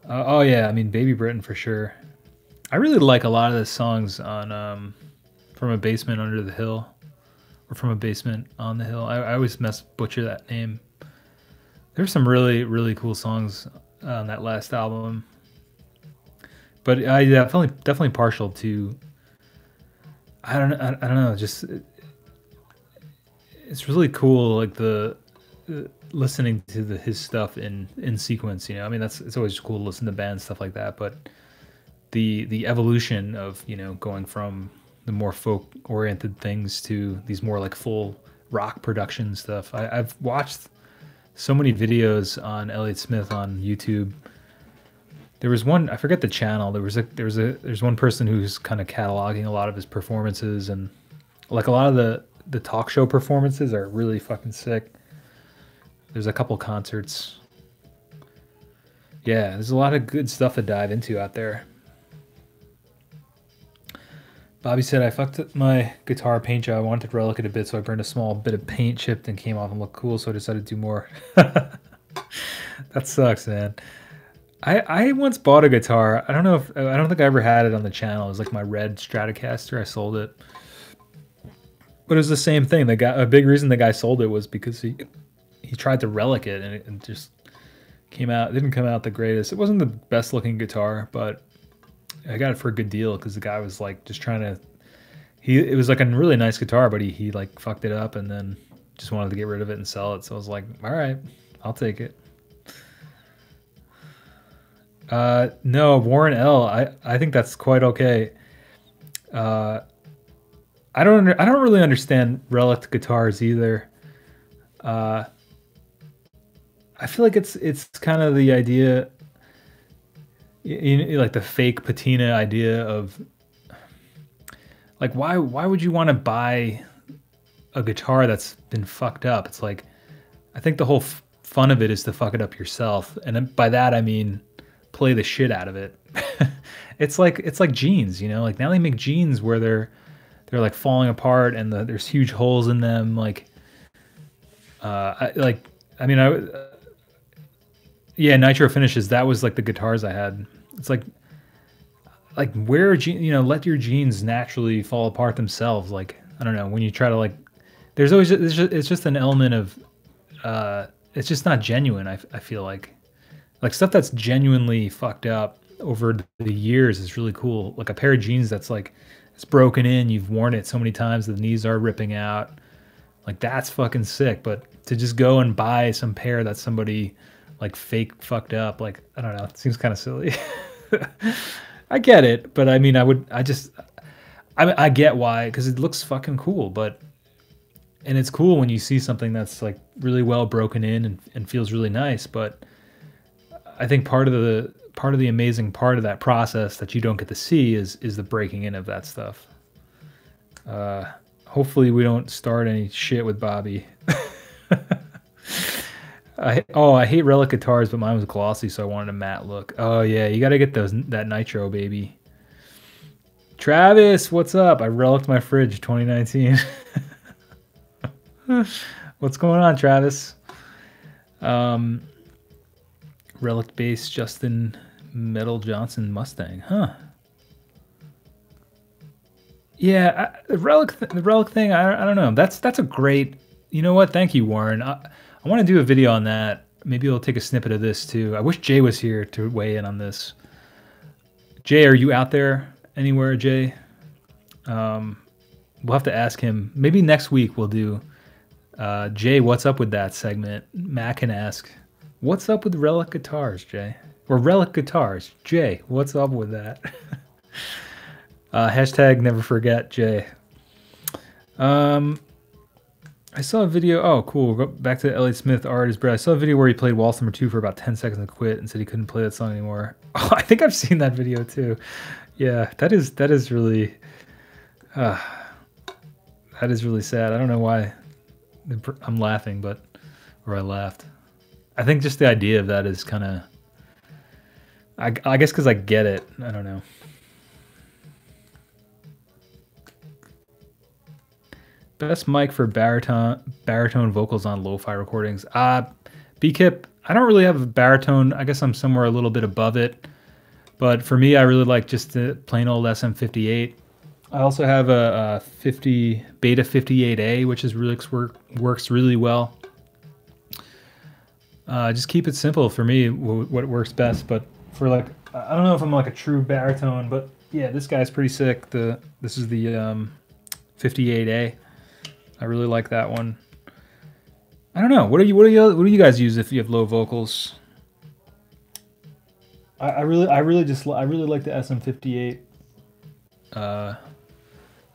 Oh yeah, I mean Baby Britain for sure. I really like a lot of the songs on From a Basement Under the Hill, or From a Basement on the Hill. I always butcher that name. There's some really cool songs on that last album. But I definitely partial to. I don't know. Just it's really cool, like the listening to his stuff in sequence. You know, I mean it's always cool to listen to bands, stuff like that. But the evolution of, you know, going from the more folk oriented things to these more like full rock production stuff. I've watched so many videos on Elliott Smith on YouTube. There was one, I forget the channel. There's one person who's kind of cataloging a lot of his performances, and like a lot of the talk show performances are really fucking sick. There's a couple concerts. Yeah, there's a lot of good stuff to dive into out there. Bobby said, I fucked up my guitar paint job. I wanted to relic it a bit, so I burned a small bit of paint, chipped, and came off and looked cool, so I decided to do more. That sucks, man. I once bought a guitar. I don't think I ever had it on the channel. It was like my red Stratocaster. I sold it. But it was the same thing. A big reason the guy sold it was because he tried to relic it, and it just didn't come out the greatest. It wasn't the best looking guitar, but I got it for a good deal because the guy was like just trying to. It was like a really nice guitar, but he like fucked it up and then just wanted to get rid of it and sell it. So I was like, all right, I'll take it. No, Warren L. I think that's quite okay. I don't really understand relic guitars either. I feel like it's kind of the idea, like the fake patina idea of like why would you want to buy a guitar that's been fucked up? It's like, I think the whole fun of it is to fuck it up yourself, and by that I mean play the shit out of it. it's like jeans, you know, like now they make jeans where they're like falling apart and there's huge holes in them. Like, I mean, yeah, nitro finishes. That was like the guitars I had. It's like wear you know, let your jeans naturally fall apart themselves. Like, I don't know, when you try to like, there's always it's just an element of it's just not genuine. I feel like stuff that's genuinely fucked up over the years is really cool. Like a pair of jeans that's like it's broken in, you've worn it so many times, the knees are ripping out. Like that's fucking sick. But to just go and buy some pair that somebody like fake fucked up, like I don't know, it seems kind of silly. I get it, but I mean, I get why, because it looks fucking cool. But and it's cool when you see something that's like really well broken in and feels really nice. But I think part of the amazing part of that process that you don't get to see is the breaking in of that stuff. Hopefully we don't start any shit with Bobby. I hate Relic Guitars, but mine was glossy, so I wanted a matte look. Oh yeah, you gotta get that nitro, baby. Travis, what's up? I relicked my fridge 2019. What's going on, Travis? Relic bass Justin Metal Johnson Mustang, huh? Yeah, the relic thing. I don't know. That's a great. You know what? Thank you, Warren. I want to do a video on that. Maybe I'll take a snippet of this too. I wish Jay was here to weigh in on this. Jay, are you out there anywhere, Jay? We'll have to ask him. Maybe next week we'll do Jay, what's up with that segment? Matt can ask, what's up with Relic Guitars, Jay? Or Relic Guitars. Jay, what's up with that? Hashtag never forget, Jay. I saw a video. Oh, cool. Go back to Elliott Smith, Art is Bread. I saw a video where he played Waltz Number 2 for about 10 seconds and quit and said he couldn't play that song anymore. Oh, I think I've seen that video too. Yeah, that is really that is really sad. I don't know why I'm laughing, or I laughed. I think just the idea of that is kind of, I guess because I get it. I don't know. Best mic for baritone vocals on lo-fi recordings. B-Kip, I don't really have a baritone. I guess I'm somewhere a little bit above it. But for me, I really like just the plain old SM58. I also have a Beta 58A, which works really well. Just keep it simple for me, what works best. But for like, I don't know if I'm like a true baritone, but yeah, this guy's pretty sick. This is the 58A. I really like that one. I don't know. What do you guys use if you have low vocals? I really like the SM58.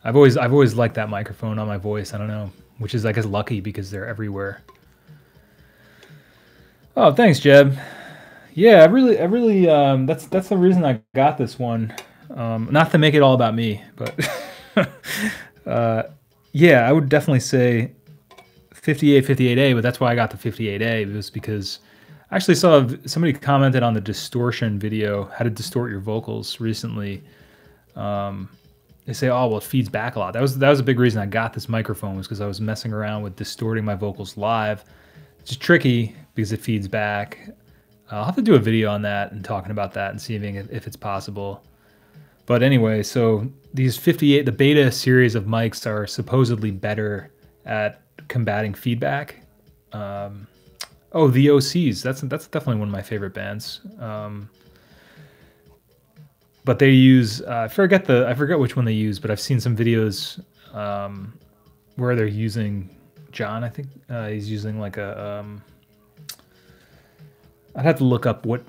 I've always liked that microphone on my voice. I don't know, which is I guess lucky because they're everywhere. Oh, thanks, Jeb. Yeah, I really that's the reason I got this one. Not to make it all about me, but yeah, I would definitely say 58A, but that's why I got the 58A. It was because I actually saw somebody commented on the distortion video, how to distort your vocals recently. They say, oh, well, it feeds back a lot. That was a big reason I got this microphone, was because I was messing around with distorting my vocals live. It's just tricky because it feeds back. I'll have to do a video on that and talking about that and seeing if it's possible. But anyway, so these 58, the beta series of mics are supposedly better at combating feedback. Oh, the OCs. That's definitely one of my favorite bands. But they use I forget which one they use, but I've seen some videos where they're using John. I think he's using like a. I'd have to look up what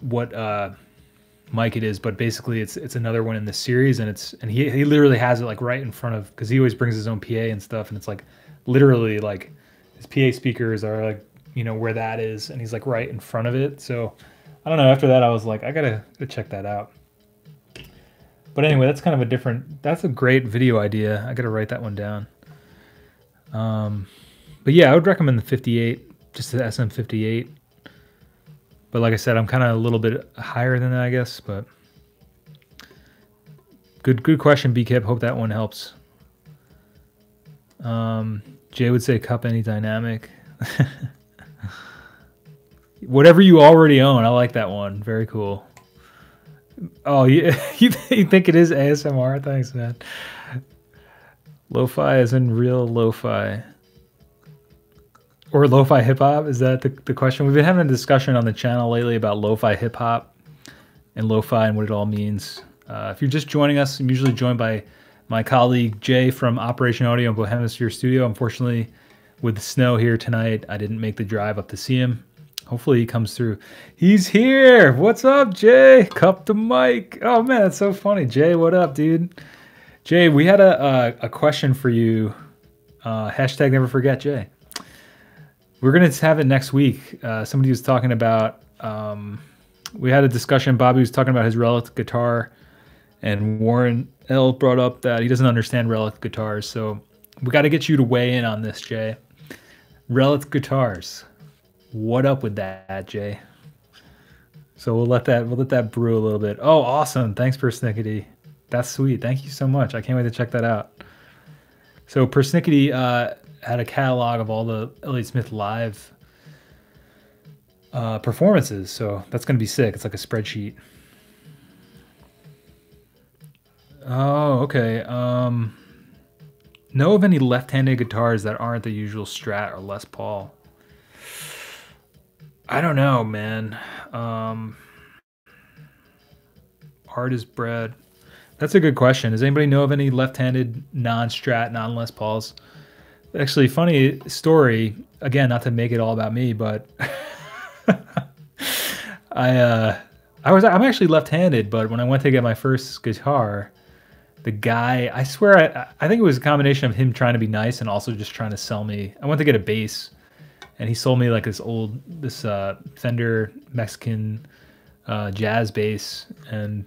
mic it is, but basically it's another one in the series, and he literally has it like right in front of, because he always brings his own PA and stuff, and it's like literally like his PA speakers are like, you know, where that is, and he's like right in front of it. So I don't know, after that I was like, I gotta check that out. But anyway, that's kind of that's a great video idea. I gotta write that one down. But yeah, I would recommend the 58, just the SM58. But like I said, I'm kind of a little bit higher than that, I guess. But Good question, BKip. Hope that one helps. Jay would say cup any dynamic. Whatever you already own. I like that one. Very cool. Oh, you think it is ASMR? Thanks, man. Lo-fi is in real lo-fi. Or lo-fi hip-hop? Is that the question? We've been having a discussion on the channel lately about lo-fi hip-hop and lo-fi and what it all means. If you're just joining us, I'm usually joined by my colleague Jay from Operation Audio and Bohemisphere Studio. Unfortunately, with the snow here tonight, I didn't make the drive up to see him. Hopefully he comes through. He's here! What's up, Jay? Cup the mic. Oh man, that's so funny. Jay, what up, dude? Jay, we had a question for you. Hashtag never forget Jay. We're going to have it next week. Somebody was talking about, we had a discussion. Bobby was talking about his Relic guitar, and Warren L brought up that he doesn't understand Relic guitars. So we got to get you to weigh in on this, Jay. Relic guitars. What up with that, Jay? So we'll let that brew a little bit. Oh, awesome. Thanks, Persnickety. That's sweet. Thank you so much. I can't wait to check that out. So Persnickety had a catalog of all the Elliott Smith live performances. So that's going to be sick. It's like a spreadsheet. Oh, okay. Know of any left-handed guitars that aren't the usual Strat or Les Paul? I don't know, man. Art is bread. That's a good question. Does anybody know of any left-handed non-Strat, non-Les Pauls? Actually, funny story. Again, not to make it all about me, but I'm actually left-handed. But when I went to get my first guitar, the guy, I swear, I think it was a combination of him trying to be nice and also just trying to sell me. I went to get a bass, and he sold me like this Fender Mexican jazz bass, and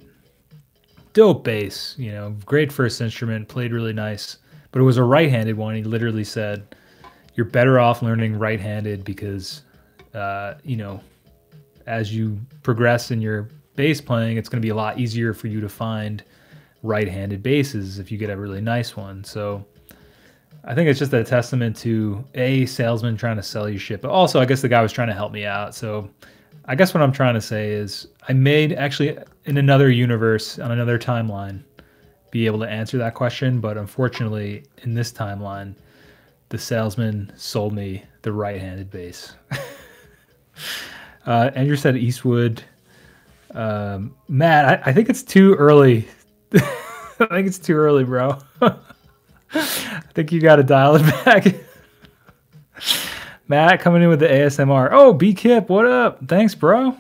dope bass, you know, great first instrument, played really nice, but it was a right-handed one. He literally said, you're better off learning right-handed because, you know, as you progress in your bass playing, it's going to be a lot easier for you to find right-handed basses if you get a really nice one. So I think it's just a testament to a salesman trying to sell you shit, but also I guess the guy was trying to help me out. So I guess what I'm trying to say is I may actually, in another universe, on another timeline, be able to answer that question. But unfortunately, in this timeline, the salesman sold me the right-handed bass. Andrew said Eastwood. Matt, I think it's too early. I think it's too early, bro. I think you got to dial it back. Matt coming in with the ASMR. Oh, B-Kip, what up? Thanks, bro.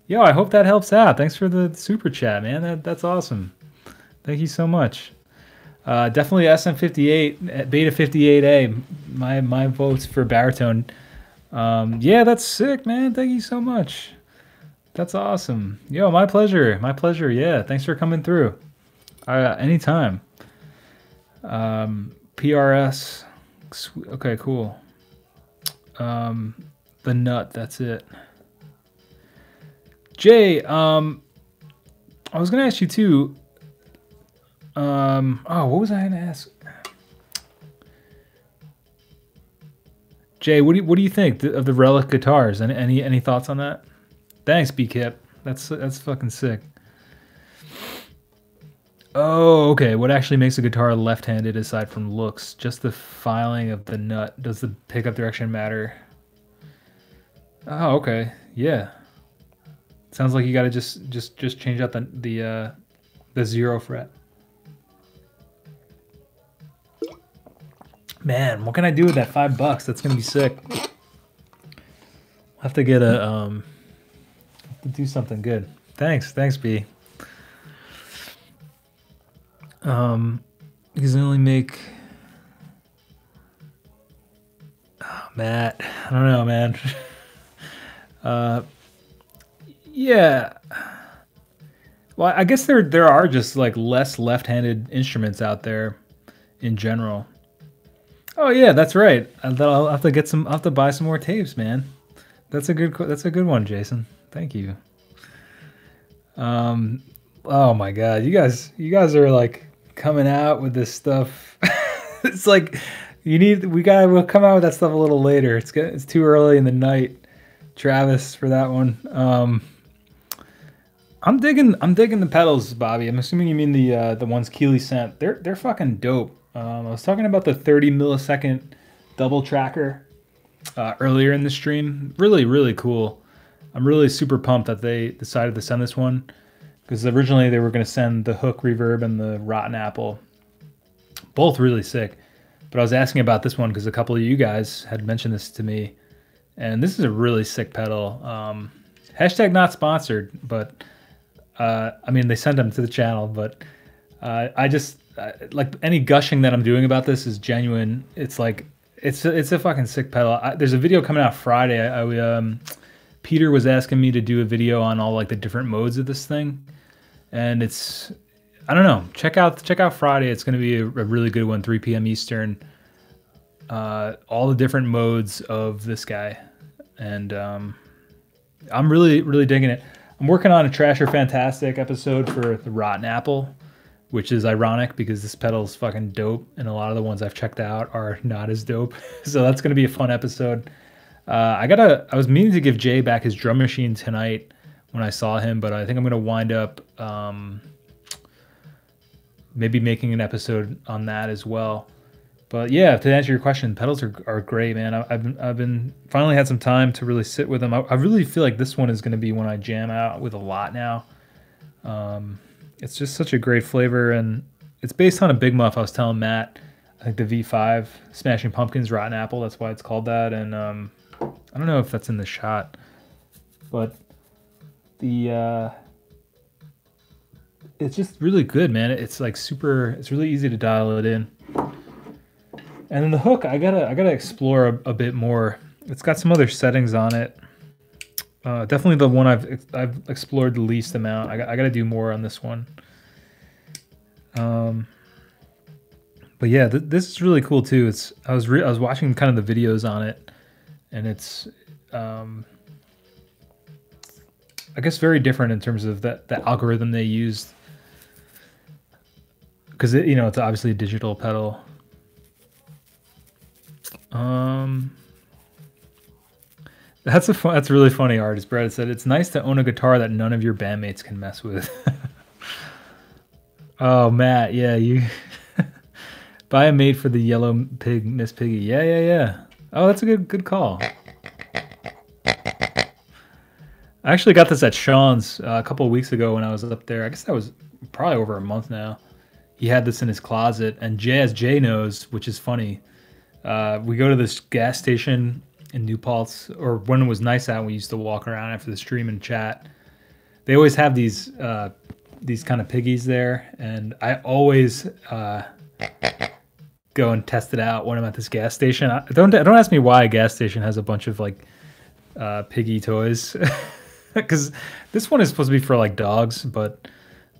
Yo, I hope that helps out. Thanks for the super chat, man. That's awesome. Thank you so much. Definitely SM58, Beta 58A. My votes for baritone. Yeah, that's sick, man. Thank you so much. That's awesome. Yo, my pleasure. My pleasure. Yeah, thanks for coming through. Anytime. PRS. Okay, cool. The nut, that's it. Jay, I was gonna ask you too. Oh, what was I gonna ask? Jay, what do you think of the Relic guitars? Any thoughts on that? Thanks, B-Kip. That's fucking sick. Oh, okay. What actually makes a guitar left-handed aside from looks? Just the filing of the nut. Does the pickup direction matter? Oh, okay. Yeah. Sounds like you gotta just change out the 0 fret. Man, what can I do with that $5? That's gonna be sick. I'll have to get to do something good. Thanks, B. Because they only make. Oh, Matt, I don't know, man. Yeah. Well, I guess there are just like less left-handed instruments out there in general. Oh yeah, that's right. I'll have to get some. I'll have to buy some more tapes, man. That's a good one, Jason. Thank you. Oh my god, you guys are like coming out with this stuff. It's like we'll come out with that stuff a little later. It's too early in the night, Travis, for that one. I'm digging the pedals, Bobby. I'm assuming you mean the ones Keeley sent. They're fucking dope. I was talking about the 30 millisecond double tracker earlier in the stream. Really, really cool. I'm really super pumped that they decided to send this one, because originally they were going to send the Hook Reverb and the Rotten Apple. Both really sick. But I was asking about this one because a couple of you guys had mentioned this to me. And this is a really sick pedal. Hashtag not sponsored, but I mean, they sent them to the channel, but I just, like, any gushing that I'm doing about this is genuine. It's like, it's a fucking sick pedal. There's a video coming out Friday. Peter was asking me to do a video on all like the different modes of this thing. And it's, I don't know, check out Friday. It's going to be a really good one, 3 p.m. Eastern. All the different modes of this guy. And I'm really, really digging it. I'm working on a Trash or Fantastic episode for the Rotten Apple, which is ironic because this pedal is fucking dope, and a lot of the ones I've checked out are not as dope. So that's going to be a fun episode. I was meaning to give Jay back his drum machine tonight when I saw him, but I think I'm going to wind up maybe making an episode on that as well. But yeah, to answer your question, pedals are great, man. I've been finally had some time to really sit with them. I really feel like this one is going to be one I jam out with a lot now. It's just such a great flavor, and it's based on a Big Muff. I was telling Matt, I think the V5 Smashing Pumpkins Rotten Apple. That's why it's called that. And I don't know if that's in the shot, but it's just really good, man. It's like super. It's really easy to dial it in. And then the hook, I gotta explore a bit more. It's got some other settings on it. Definitely the one I've explored the least amount. I gotta do more on this one. But yeah, this is really cool too. I was watching kind of the videos on it, and it's I guess very different in terms of the algorithm they used, because it's obviously a digital pedal. That's really funny, artist Brad said. It's nice to own a guitar that none of your bandmates can mess with. Oh, Matt, yeah, you buy a mate for the yellow pig, Miss Piggy. Yeah. Oh, that's a good call. I actually got this at Sean's a couple of weeks ago when I was up there. I guess that was probably over a month now. He had this in his closet, and as Jay knows, which is funny, we go to this gas station in New Paltz, or when it was nice out, we used to walk around after the stream and chat. They always have these kind of piggies there, and I always go and test it out when I'm at this gas station. Don't ask me why a gas station has a bunch of like piggy toys, because this one is supposed to be for like dogs, but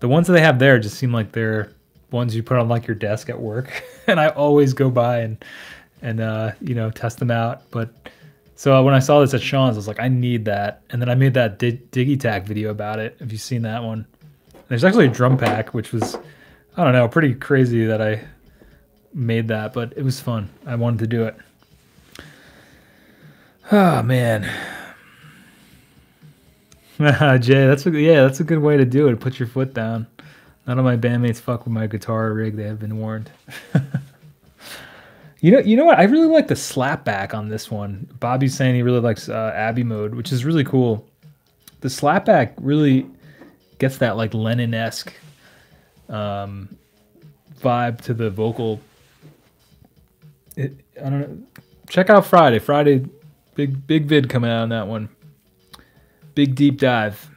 the ones that they have there just seem like they're ones you put on like your desk at work, and I always go by and test them out. But so when I saw this at Sean's, I was like, I need that. And then I made that Digitakt video about it. Have you seen that one? There's actually a drum pack, which was, I don't know, pretty crazy that I made that, but it was fun. I wanted to do it. Oh man. Jay, that's a good way to do it. Put your foot down. None of my bandmates fuck with my guitar rig. They have been warned. You know what? I really like the slapback on this one. Bobby's saying he really likes Abbey mode, which is really cool. The slapback really gets that like Lennon-esque vibe to the vocal. I don't know. Check out Friday. Friday, big vid coming out on that one. Big deep dive.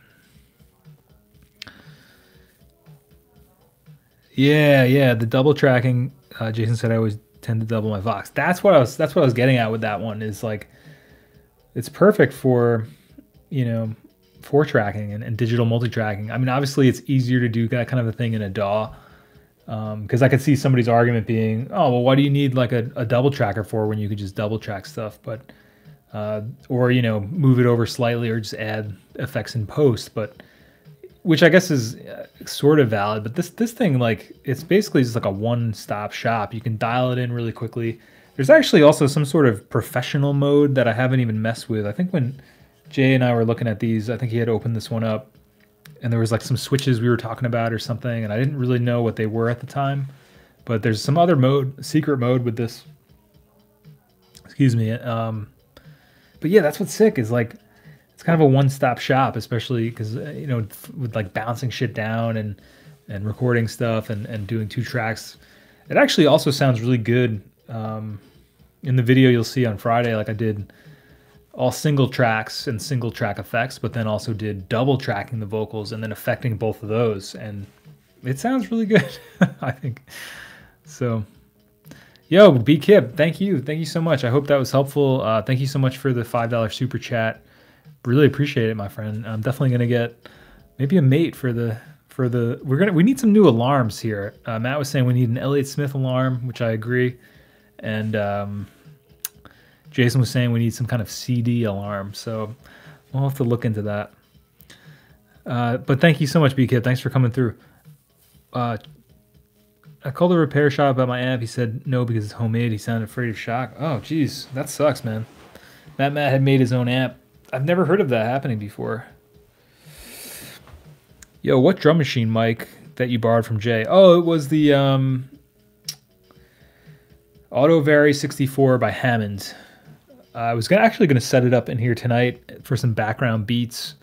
Yeah. The double tracking. Jason said I always tend to double my Vox. That's what I was getting at with that one. Is like, it's perfect for, four tracking and digital multi-tracking. I mean, obviously it's easier to do that kind of a thing in a DAW, because I could see somebody's argument being, oh well, why do you need like a double tracker for when you could just double track stuff? But or move it over slightly or just add effects in post. But which I guess is sort of valid, but this thing, like, it's basically just like a one-stop shop. You can dial it in really quickly. There's actually also some sort of professional mode that I haven't even messed with. I think when Jay and I were looking at these, I think he had opened this one up, and there was like some switches we were talking about or something, and I didn't really know what they were at the time. But there's some other mode, secret mode with this. Excuse me. But yeah, that's what's sick is like, it's kind of a one-stop shop, especially because, you know, with like bouncing shit down and recording stuff and doing 2 tracks. It actually also sounds really good. In the video you'll see on Friday, like I did all single tracks and single track effects, but then also did double tracking the vocals and then affecting both of those. And it sounds really good, I think. So, yo, B-Kip, thank you. Thank you so much. I hope that was helpful. Thank you so much for the $5 super chat. Really appreciate it, my friend. I'm definitely gonna get maybe a mate for the we need some new alarms here. Matt was saying we need an Elliott Smith alarm, which I agree. And Jason was saying we need some kind of CD alarm. So we'll have to look into that. But thank you so much, B-Kid. Thanks for coming through. I called the repair shop about my amp. He said no because it's homemade. He sounded afraid of shock. Oh, geez. That sucks, man. Matt had made his own amp. I've never heard of that happening before. Yo, what drum machine mic that you borrowed from Jay? Oh, it was the Auto-Vari 64 by Hammond. I was actually going to set it up in here tonight for some background beats,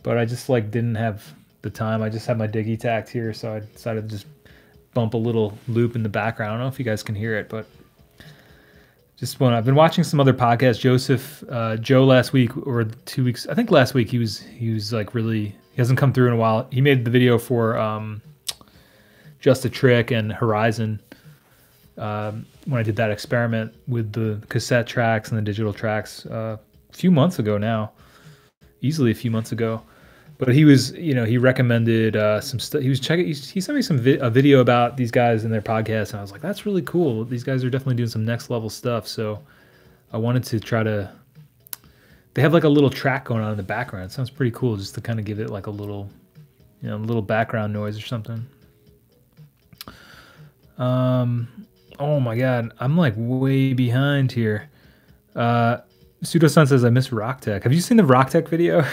but I just like didn't have the time. I just had my Digitakt here, so I decided to just bump a little loop in the background. I don't know if you guys can hear it, but just when I've been watching some other podcasts. Joe last week or 2 weeks, I think last week he was like really, he hasn't come through in a while. He made the video for Just a Trick and Horizon. When I did that experiment with the cassette tracks and the digital tracks a few months ago now, easily a few months ago. But he was, you know, he recommended some stuff. He was checking. He sent me a video about these guys and their podcast, and I was like, that's really cool. These guys are definitely doing some next level stuff. So I wanted to try to. They have like a little track going on in the background. It sounds pretty cool, just to kind of give it like a little, you know, little background noise or something. Oh my god, I'm like way behind here. Pseudo-Sun says I miss Rock Tech. Have you seen the Rock Tech video?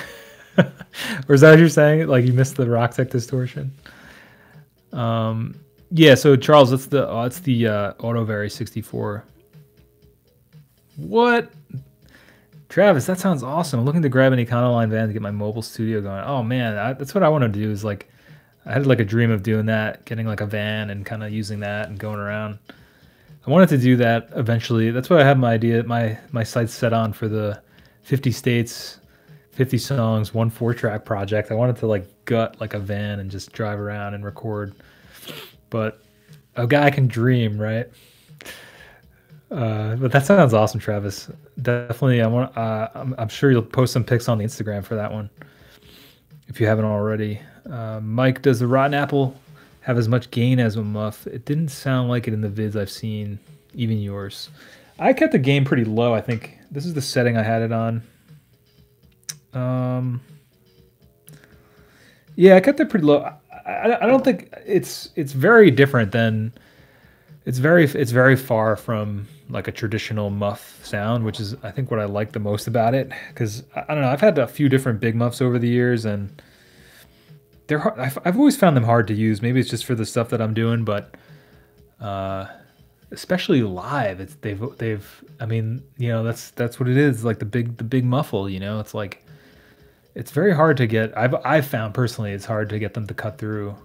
Or is that what you're saying? Like you missed the Rock Tech distortion? Yeah, so Charles, it's the Auto-Vari 64. What? Travis, that sounds awesome. I'm looking to grab an Econoline van to get my mobile studio going. Oh man, that's what I want to do is like, I had like a dream of doing that, getting like a van and kind of using that and going around. I wanted to do that eventually. That's what I have my idea, my sights set on for the 50 states, 50 songs, 1 4-track project. I wanted to like gut like a van and just drive around and record. But a guy can dream, right? But that sounds awesome, Travis. Definitely, I'm sure you'll post some pics on the Instagram for that one if you haven't already. Mike, does the Rotten Apple have as much gain as a muff? It didn't sound like it in the vids I've seen, even yours. I kept the gain pretty low. I think this is the setting I had it on. Yeah, I kept it pretty low. I don't think it's very different than it's very far from like a traditional muff sound, which is I think what I like the most about it, because I don't know, I've had a few different big muffs over the years and they're hard. I've always found them hard to use. Maybe it's just for the stuff that I'm doing, but especially live, they've. I mean, you know, that's what it is. Like the big muffle. You know, it's like it's very hard to get. I've found personally, it's hard to get them to cut through,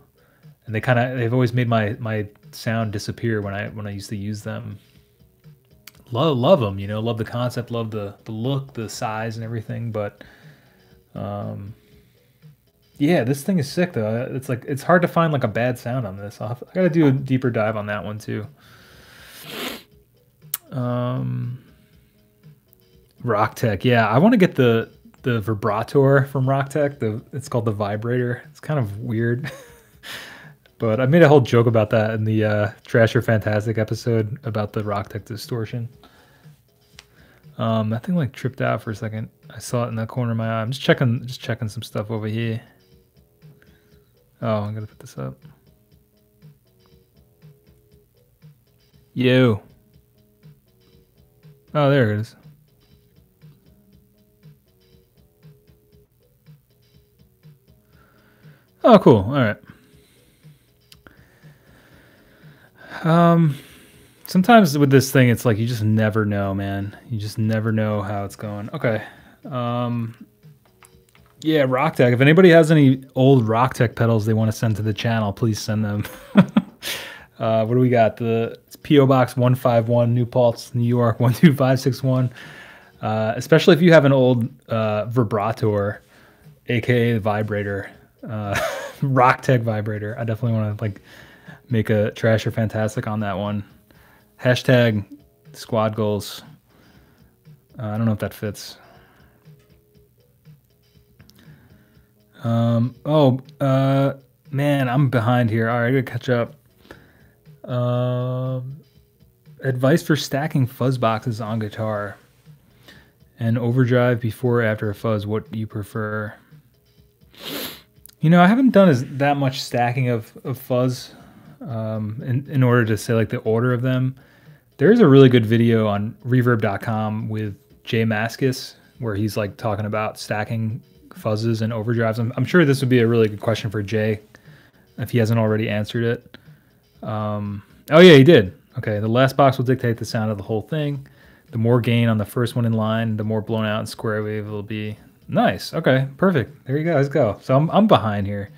and they've always made my sound disappear when I used to use them. Love them, you know, love the concept, love the look, the size, and everything, but. Yeah, this thing is sick though. It's like it's hard to find like a bad sound on this. I gotta do a deeper dive on that one too. Rock Tech, yeah, I want to get the vibrator from Rock Tech. It's called the Vibrator. It's kind of weird, but I made a whole joke about that in the Trash or Fantastic episode about the Rock Tech distortion. That thing like tripped out for a second. I saw it in that corner of my eye. I'm just checking some stuff over here. Oh, I'm gonna put this up. Yo. Oh, there it is. Oh, cool. All right. Sometimes with this thing, it's like you just never know, man. You just never know how it's going. Okay. Yeah, Rocktech. If anybody has any old Rocktech pedals they want to send to the channel, please send them. What do we got? It's PO Box 151, New Paltz, New York 12561. Especially if you have an old vibrator, aka the vibrator, Rocktech vibrator. I definitely want to like make a trash or fantastic on that one. Hashtag squad goals. I don't know if that fits. Man, I'm behind here. All right, I gotta catch up. Advice for stacking fuzz boxes on guitar and overdrive before or after a fuzz. What do you prefer? You know, I haven't done that much stacking of fuzz in order to say like the order of them. There's a really good video on reverb.com with Jay Mascis where he's like talking about stacking fuzzes and overdrives. I'm sure this would be a really good question for Jay if he hasn't already answered it. Oh yeah, he did. Okay, the last box will dictate the sound of the whole thing. The more gain on the first one in line, the more blown out and square wave it'll be. Nice. Okay, perfect. There you go. Let's go. So I'm behind here.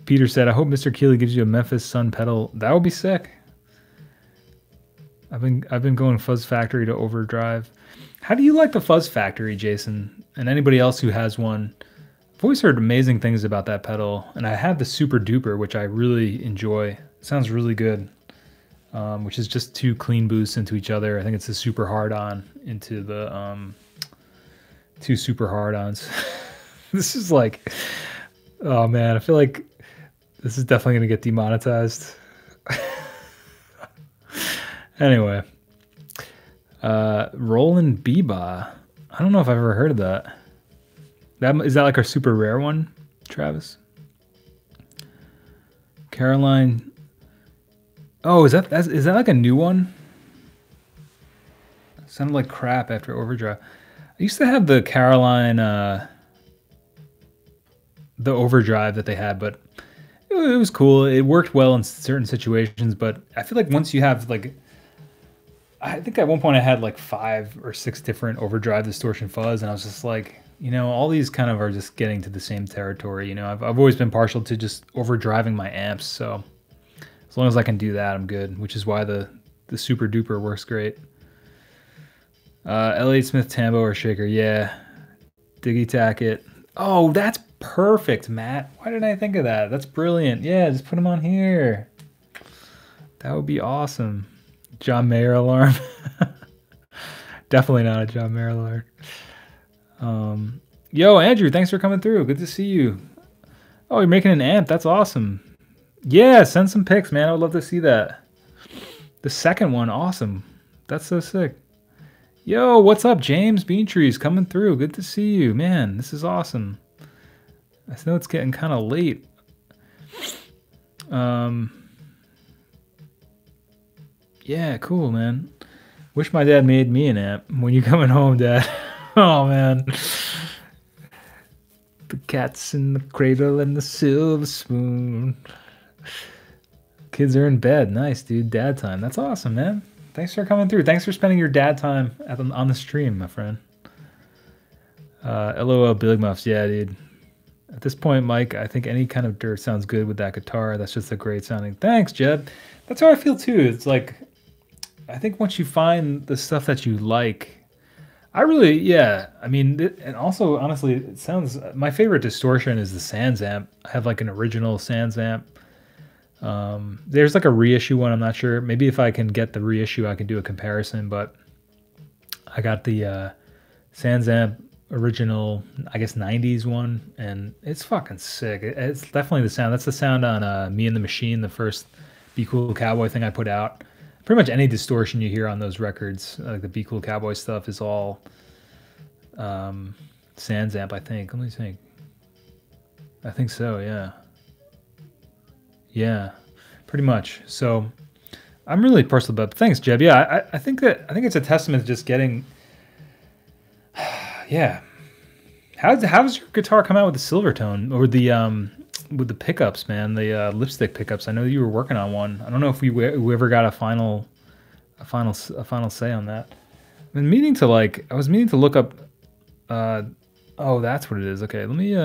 Peter said, I hope Mr. Keeley gives you a Memphis Sun pedal. That would be sick. I've been going Fuzz Factory to overdrive. How do you like the Fuzz Factory, Jason? And anybody else who has one? I've always heard amazing things about that pedal. And I have the Super Duper, which I really enjoy. It sounds really good. Which is just two clean boosts into each other. I think it's a super hard-on into the two super hard-ons. This is like, oh man, I feel like this is definitely going to get demonetized. Anyway, Roland Biba. I don't know if I've ever heard of that. Is that like our super rare one, Travis? Caroline. Oh, is that like a new one? It sounded like crap after overdrive. I used to have the Caroline, the overdrive that they had, but it was cool. It worked well in certain situations, but I feel like once you have like, I think at one point I had like 5 or 6 different overdrive distortion fuzz, and I was just like, you know, all these kind of are just getting to the same territory. You know, I've always been partial to just overdriving my amps, so as long as I can do that, I'm good. Which is why the Super Duper works great. Elliott Smith Tambo or Shaker, yeah. Digitakt it. Oh, that's perfect, Matt. Why didn't I think of that? That's brilliant. Yeah, just put them on here. That would be awesome. John Mayer alarm. Definitely not a John Mayer alarm. Yo, Andrew, thanks for coming through. Good to see you. Oh, you're making an amp. That's awesome. Yeah, send some pics, man. I would love to see that. The second one, awesome. That's so sick. Yo, what's up, James Beantree's coming through. Good to see you. Man, this is awesome. I know it's getting kind of late. Yeah, cool, man. Wish my dad made me an amp. When you coming home, Dad? Oh, man. The cat's in the cradle and the silver spoon. Kids are in bed. Nice, dude. Dad time. That's awesome, man. Thanks for coming through. Thanks for spending your dad time on the stream, my friend. LOL Big Muffs. Yeah, dude. At this point, Mike, I think any kind of dirt sounds good with that guitar. That's just a great sounding. Thanks, Jed. That's how I feel too. It's like, I think once you find the stuff that you like, I really, yeah. I mean, and also, honestly, it sounds, my favorite distortion is the Sans amp. I have like an original Sans amp. There's like a reissue one. I'm not sure. Maybe if I can get the reissue, I can do a comparison, but I got the Sans amp original, I guess 90s one, and it's fucking sick. It's definitely the sound. That's the sound on Me and the Machine, the first Be Cool Cowboy thing I put out. Pretty much any distortion you hear on those records, like the Be Cool Cowboy stuff, is all Sans amp, I think. Let me think. I think so, yeah. Yeah, pretty much. So I'm really personal about it. Thanks, Jeb. Yeah, I think it's a testament to just getting yeah. How's your guitar come out with the silver tone or the with the pickups, man? The lipstick pickups. I know you were working on one. I don't know if we ever got a final say on that. I've been meaning to I was meaning to look up oh, that's what it is. Okay, let me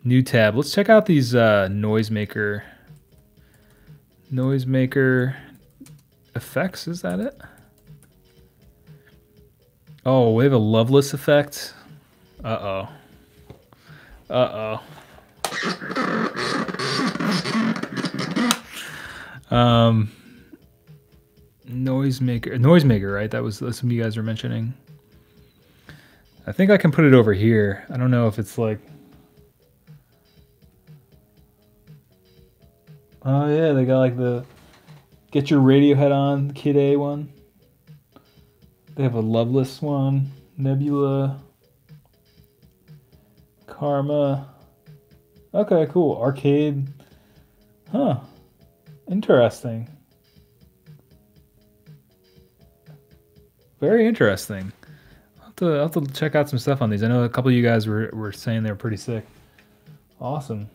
new tab. Let's check out these noisemaker effects. Is that it? Oh, we have a loveless effect. Uh-oh. Uh-oh. Noisemaker, right? That's what you guys were mentioning. I think I can put it over here. I don't know if it's like... Oh yeah, they got like the Get Your Radiohead On Kid A one. They have a Loveless one, Nebula, Karma. Okay, cool. Arcade. Huh. Interesting. Very interesting. I'll have to check out some stuff on these. I know a couple of you guys were saying they're pretty sick. Awesome.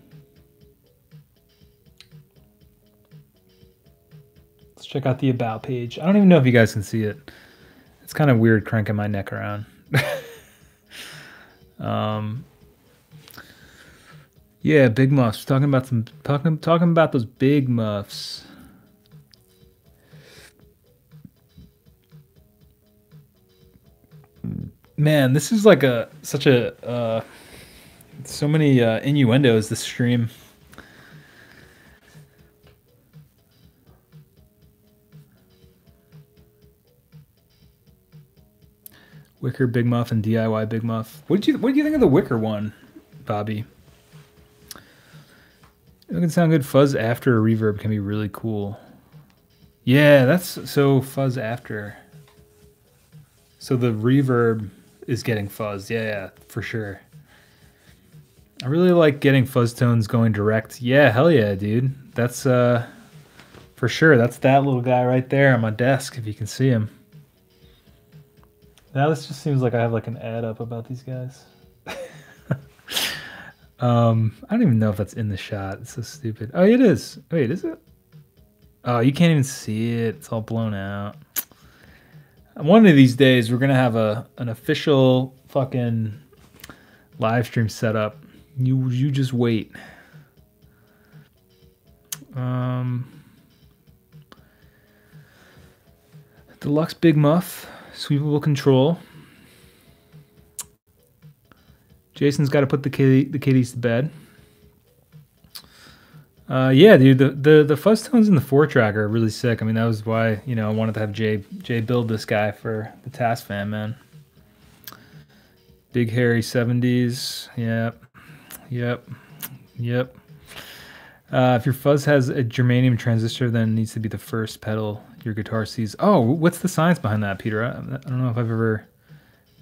Let's check out the About page. I don't even know if you guys can see it. It's kind of weird cranking my neck around. Yeah, big muffs. Talking about those big muffs. Man, this is like such a so many innuendos this stream. Wicker Big Muff and DIY Big Muff. What do you think of the Wicker one, Bobby? It can sound good. Fuzz after a reverb can be really cool. Yeah, that's so fuzz after. So the reverb is getting fuzzed. Yeah, for sure. I really like getting fuzz tones going direct. Yeah, hell yeah, dude. That's for sure. That's that little guy right there on my desk, if you can see him. Now this just seems like I have like an ad up about these guys. I don't even know if that's in the shot. It's so stupid. Oh, it is. Wait, is it? Oh, you can't even see it. It's all blown out. One of these days, we're gonna have an official fucking live stream set up. You just wait. Deluxe Big Muff. Sweepable control. Jason's got to put the kitties to bed. Yeah, dude, the fuzz tones in the 4-track are really sick. I mean, that was why I wanted to have Jay build this guy for the Task Fam, man. Big hairy 70s. Yep. If your fuzz has a germanium transistor, then it needs to be the first pedal your guitar sees. Oh, what's the science behind that, Peter? I don't know if I've ever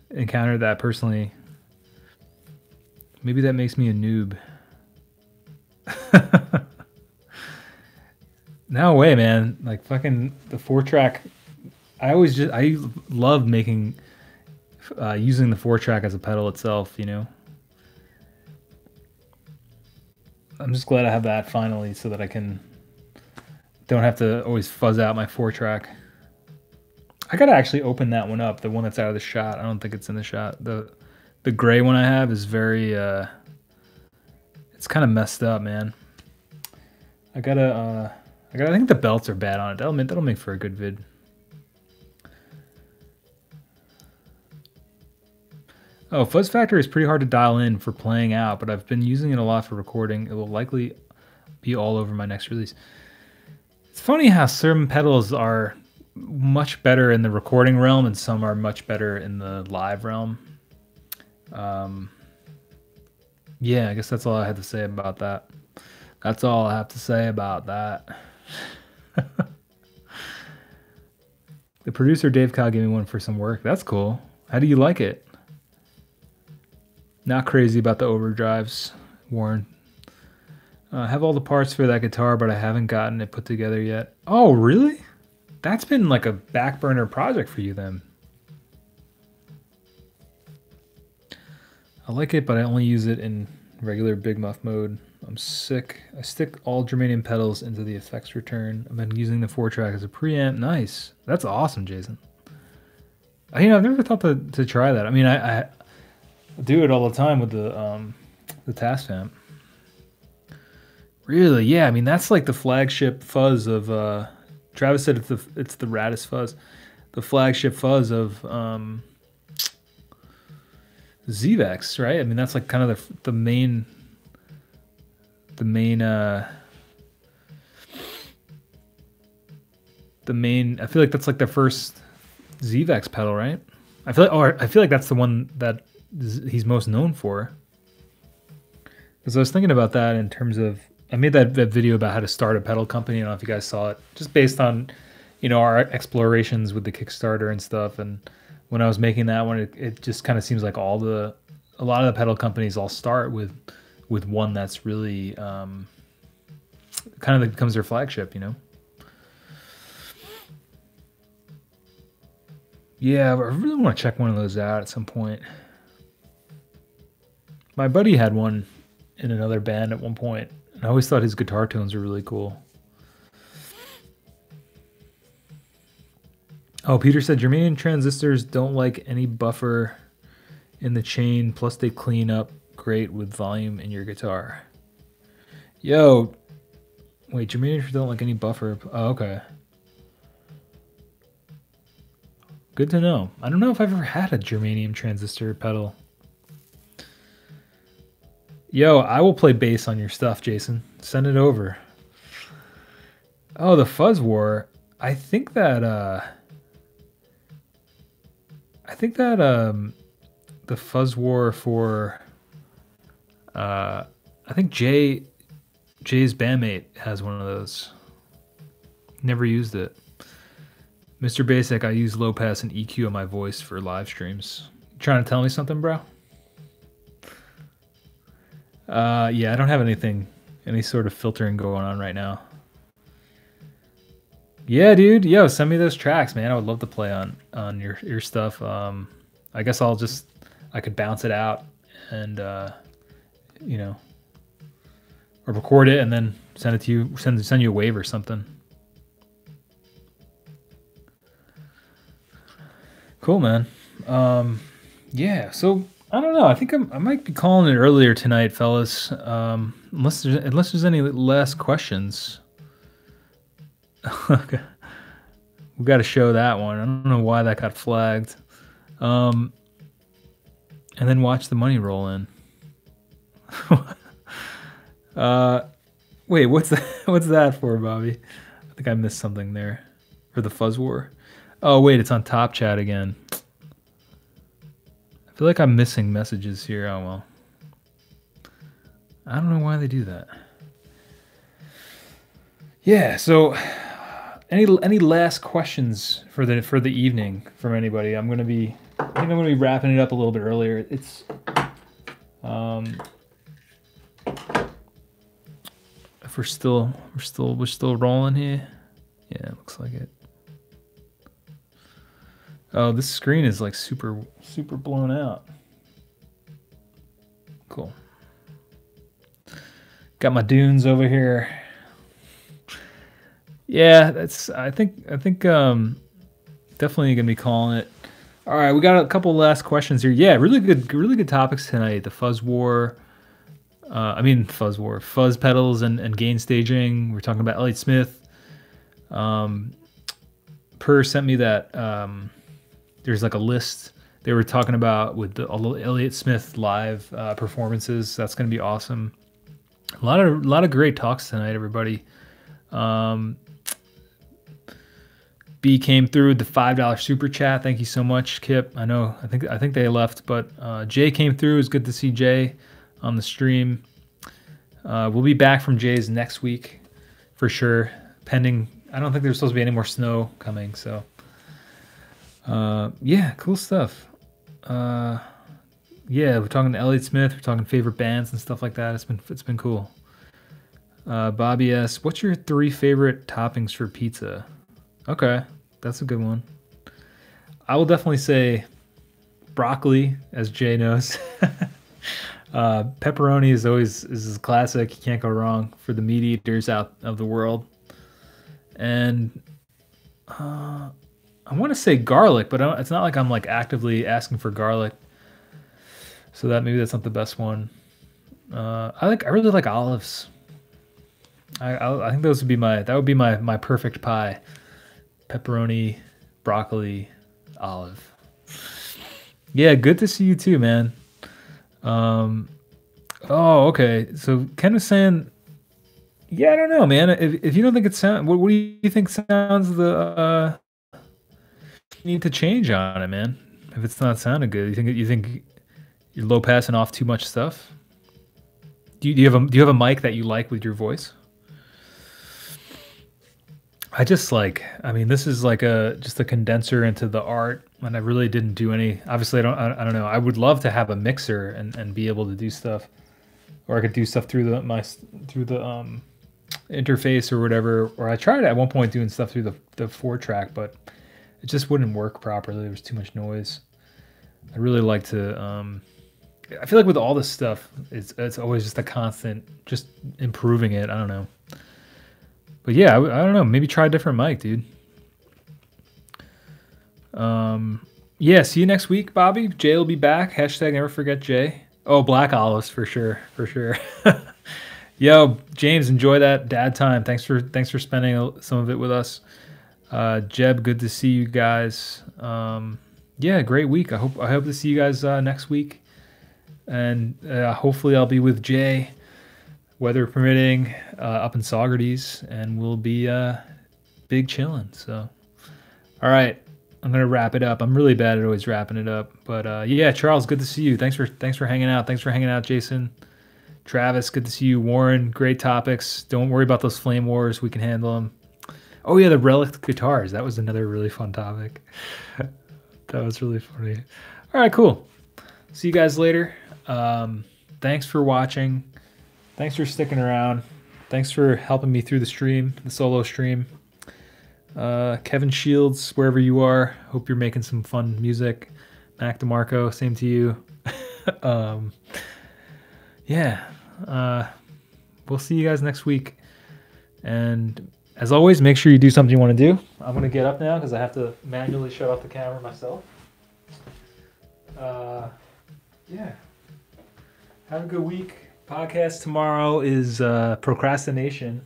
encountered that personally. Maybe that makes me a noob. No way, man. Like fucking the 4-track. I love making using the 4-track as a pedal itself, I'm just glad I have that finally so that I don't have to always fuzz out my 4-track. I gotta actually open that one up, the one that's out of the shot. I don't think it's in the shot. The gray one I have is very it's kind of messed up, man. I think the belts are bad on it. That'll make for a good vid. Oh, fuzz factor is pretty hard to dial in for playing out, but I've been using it a lot for recording. It will likely be all over my next release. It's funny how certain pedals are much better in the recording realm and some are much better in the live realm. Yeah, I guess that's all I had to say about that. That's all I have to say about that. The producer Dave Cobb gave me one for some work. That's cool. How do you like it? Not crazy about the overdrives, Warren. I have all the parts for that guitar, but I haven't gotten it put together yet. Oh, really? That's been like a back burner project for you then. I like it, but I only use it in regular Big Muff mode. I'm sick. I stick all germanium pedals into the effects return. I've been using the 4-track as a preamp. Nice. That's awesome, Jason. I've never thought to try that. I mean, I do it all the time with the Task amp. Really? Yeah. I mean, that's like the flagship fuzz of. Travis said it's the raddest fuzz, the flagship fuzz of ZVEX, right? I mean, that's like kind of the main. The main. I feel like that's like the first ZVEX pedal, right? I feel like that's the one that he's most known for. Because I was thinking about that in terms of, I made that video about how to start a pedal company. I don't know if you guys saw it, just based on, our explorations with the Kickstarter and stuff. And when I was making that one, it just kind of seems like a lot of the pedal companies all start with one that's really kind of becomes their flagship, Yeah, I really want to check one of those out at some point. My buddy had one in another band at one point, and I always thought his guitar tones were really cool. Oh, Peter said germanium transistors don't like any buffer in the chain, plus they clean up great with volume in your guitar. Yo, wait, germanium don't like any buffer. Oh, okay. Good to know. I don't know if I've ever had a germanium transistor pedal. Yo, I will play bass on your stuff, Jason. Send it over. Oh, the Fuzz War. I think that the Fuzz War for I think Jay's bandmate has one of those. Never used it. Mr. Basic, I use low pass and EQ on my voice for live streams. You trying to tell me something, bro? Yeah, I don't have any sort of filtering going on right now. Yeah, dude. Yo, send me those tracks, man. I would love to play on your stuff. I guess I could bounce it out and or record it and then send it to you. Send you a wave or something. Cool, man. Yeah. So I don't know. I think I might be calling it earlier tonight, fellas. Unless there's any last questions. Okay. We got to show that one. I don't know why that got flagged. And then watch the money roll in. Wait, what's that? What's that for, Bobby? I think I missed something there. For the Fuzz War. Oh wait, it's on Top Chat again. I feel like I'm missing messages here. Oh well. I don't know why they do that. Yeah. So, any last questions for the evening from anybody? I think I'm gonna be wrapping it up a little bit earlier. It's if we're still rolling here. Yeah, it looks like it. Oh, this screen is like super blown out. Cool. Got my dunes over here. Yeah, I think definitely gonna be calling it. All right, we got a couple last questions here. Yeah, really good topics tonight. The Fuzz War. Fuzz pedals and gain staging. We're talking about Elliott Smith. Per sent me that. There's like a list they were talking about with the Elliott Smith live performances. That's going to be awesome. A lot of great talks tonight, everybody. B came through with the $5 super chat. Thank you so much, Kip. I think they left, but Jay came through. It was good to see Jay on the stream. We'll be back from Jay's next week for sure. Pending, I don't think there's supposed to be any more snow coming, so. Yeah, cool stuff. Yeah, we're talking to Elliott Smith. We're talking favorite bands and stuff like that. It's been cool. Bobby S, what's your 3 favorite toppings for pizza? Okay, that's a good one. I will definitely say broccoli, as Jay knows. Pepperoni is a classic. You can't go wrong for the meat eaters out of the world. And I want to say garlic, but it's not like I'm like actively asking for garlic. So maybe that's not the best one. I really like olives. I think that would be my perfect pie. Pepperoni, broccoli, olive. Yeah, good to see you too, man. Oh, okay. So Ken was saying, yeah, I don't know, man. If you don't think it sounds, what do you think sounds the you need to change on it, man? If it's not sounding good, you think you're low passing off too much stuff? Do you have a mic that you like with your voice? I mean, this is like just a condenser into the art, and I really didn't do any. Obviously, I don't know. I would love to have a mixer and be able to do stuff, or I could do stuff through the interface or whatever. Or I tried at one point doing stuff through the 4-track, but it just wouldn't work properly. There was too much noise. I really like to. I feel like with all this stuff, it's always just a constant, just improving it. I don't know. But yeah, I don't know. Maybe try a different mic, dude. Yeah, see you next week, Bobby. Jay will be back. Hashtag never forget Jay. Oh, black olives for sure, for sure. Yo, James, enjoy that dad time. Thanks for spending some of it with us. Jeb, good to see you guys. Yeah, great week. I hope to see you guys next week, and hopefully I'll be with Jay, weather permitting, up in Saugerties, and we'll be big chilling. So, all right, I'm gonna wrap it up. I'm really bad at always wrapping it up, but yeah, Charles, good to see you. Thanks for hanging out. Thanks for hanging out, Jason. Travis, good to see you. Warren, great topics. Don't worry about those flame wars. We can handle them. Oh yeah, the Relic Guitars. That was another really fun topic. That was really funny. All right, cool. See you guys later. Thanks for watching. Thanks for sticking around. Thanks for helping me through the stream, the solo stream. Kevin Shields, wherever you are, hope you're making some fun music. Mac DeMarco, same to you. Yeah. We'll see you guys next week. And as always, make sure you do something you want to do. I'm going to get up now because I have to manually shut off the camera myself. Yeah. Have a good week. Podcast tomorrow is procrastination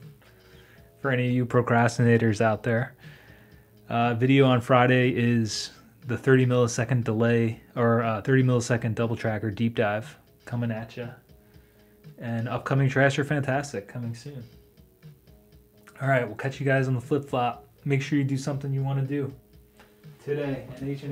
for any of you procrastinators out there. Video on Friday is the 30 millisecond delay or 30 millisecond double track or deep dive coming at you. And upcoming Trash or Fantastic coming soon. All right, we'll catch you guys on the flip flop. Make sure you do something you want to do today and each and every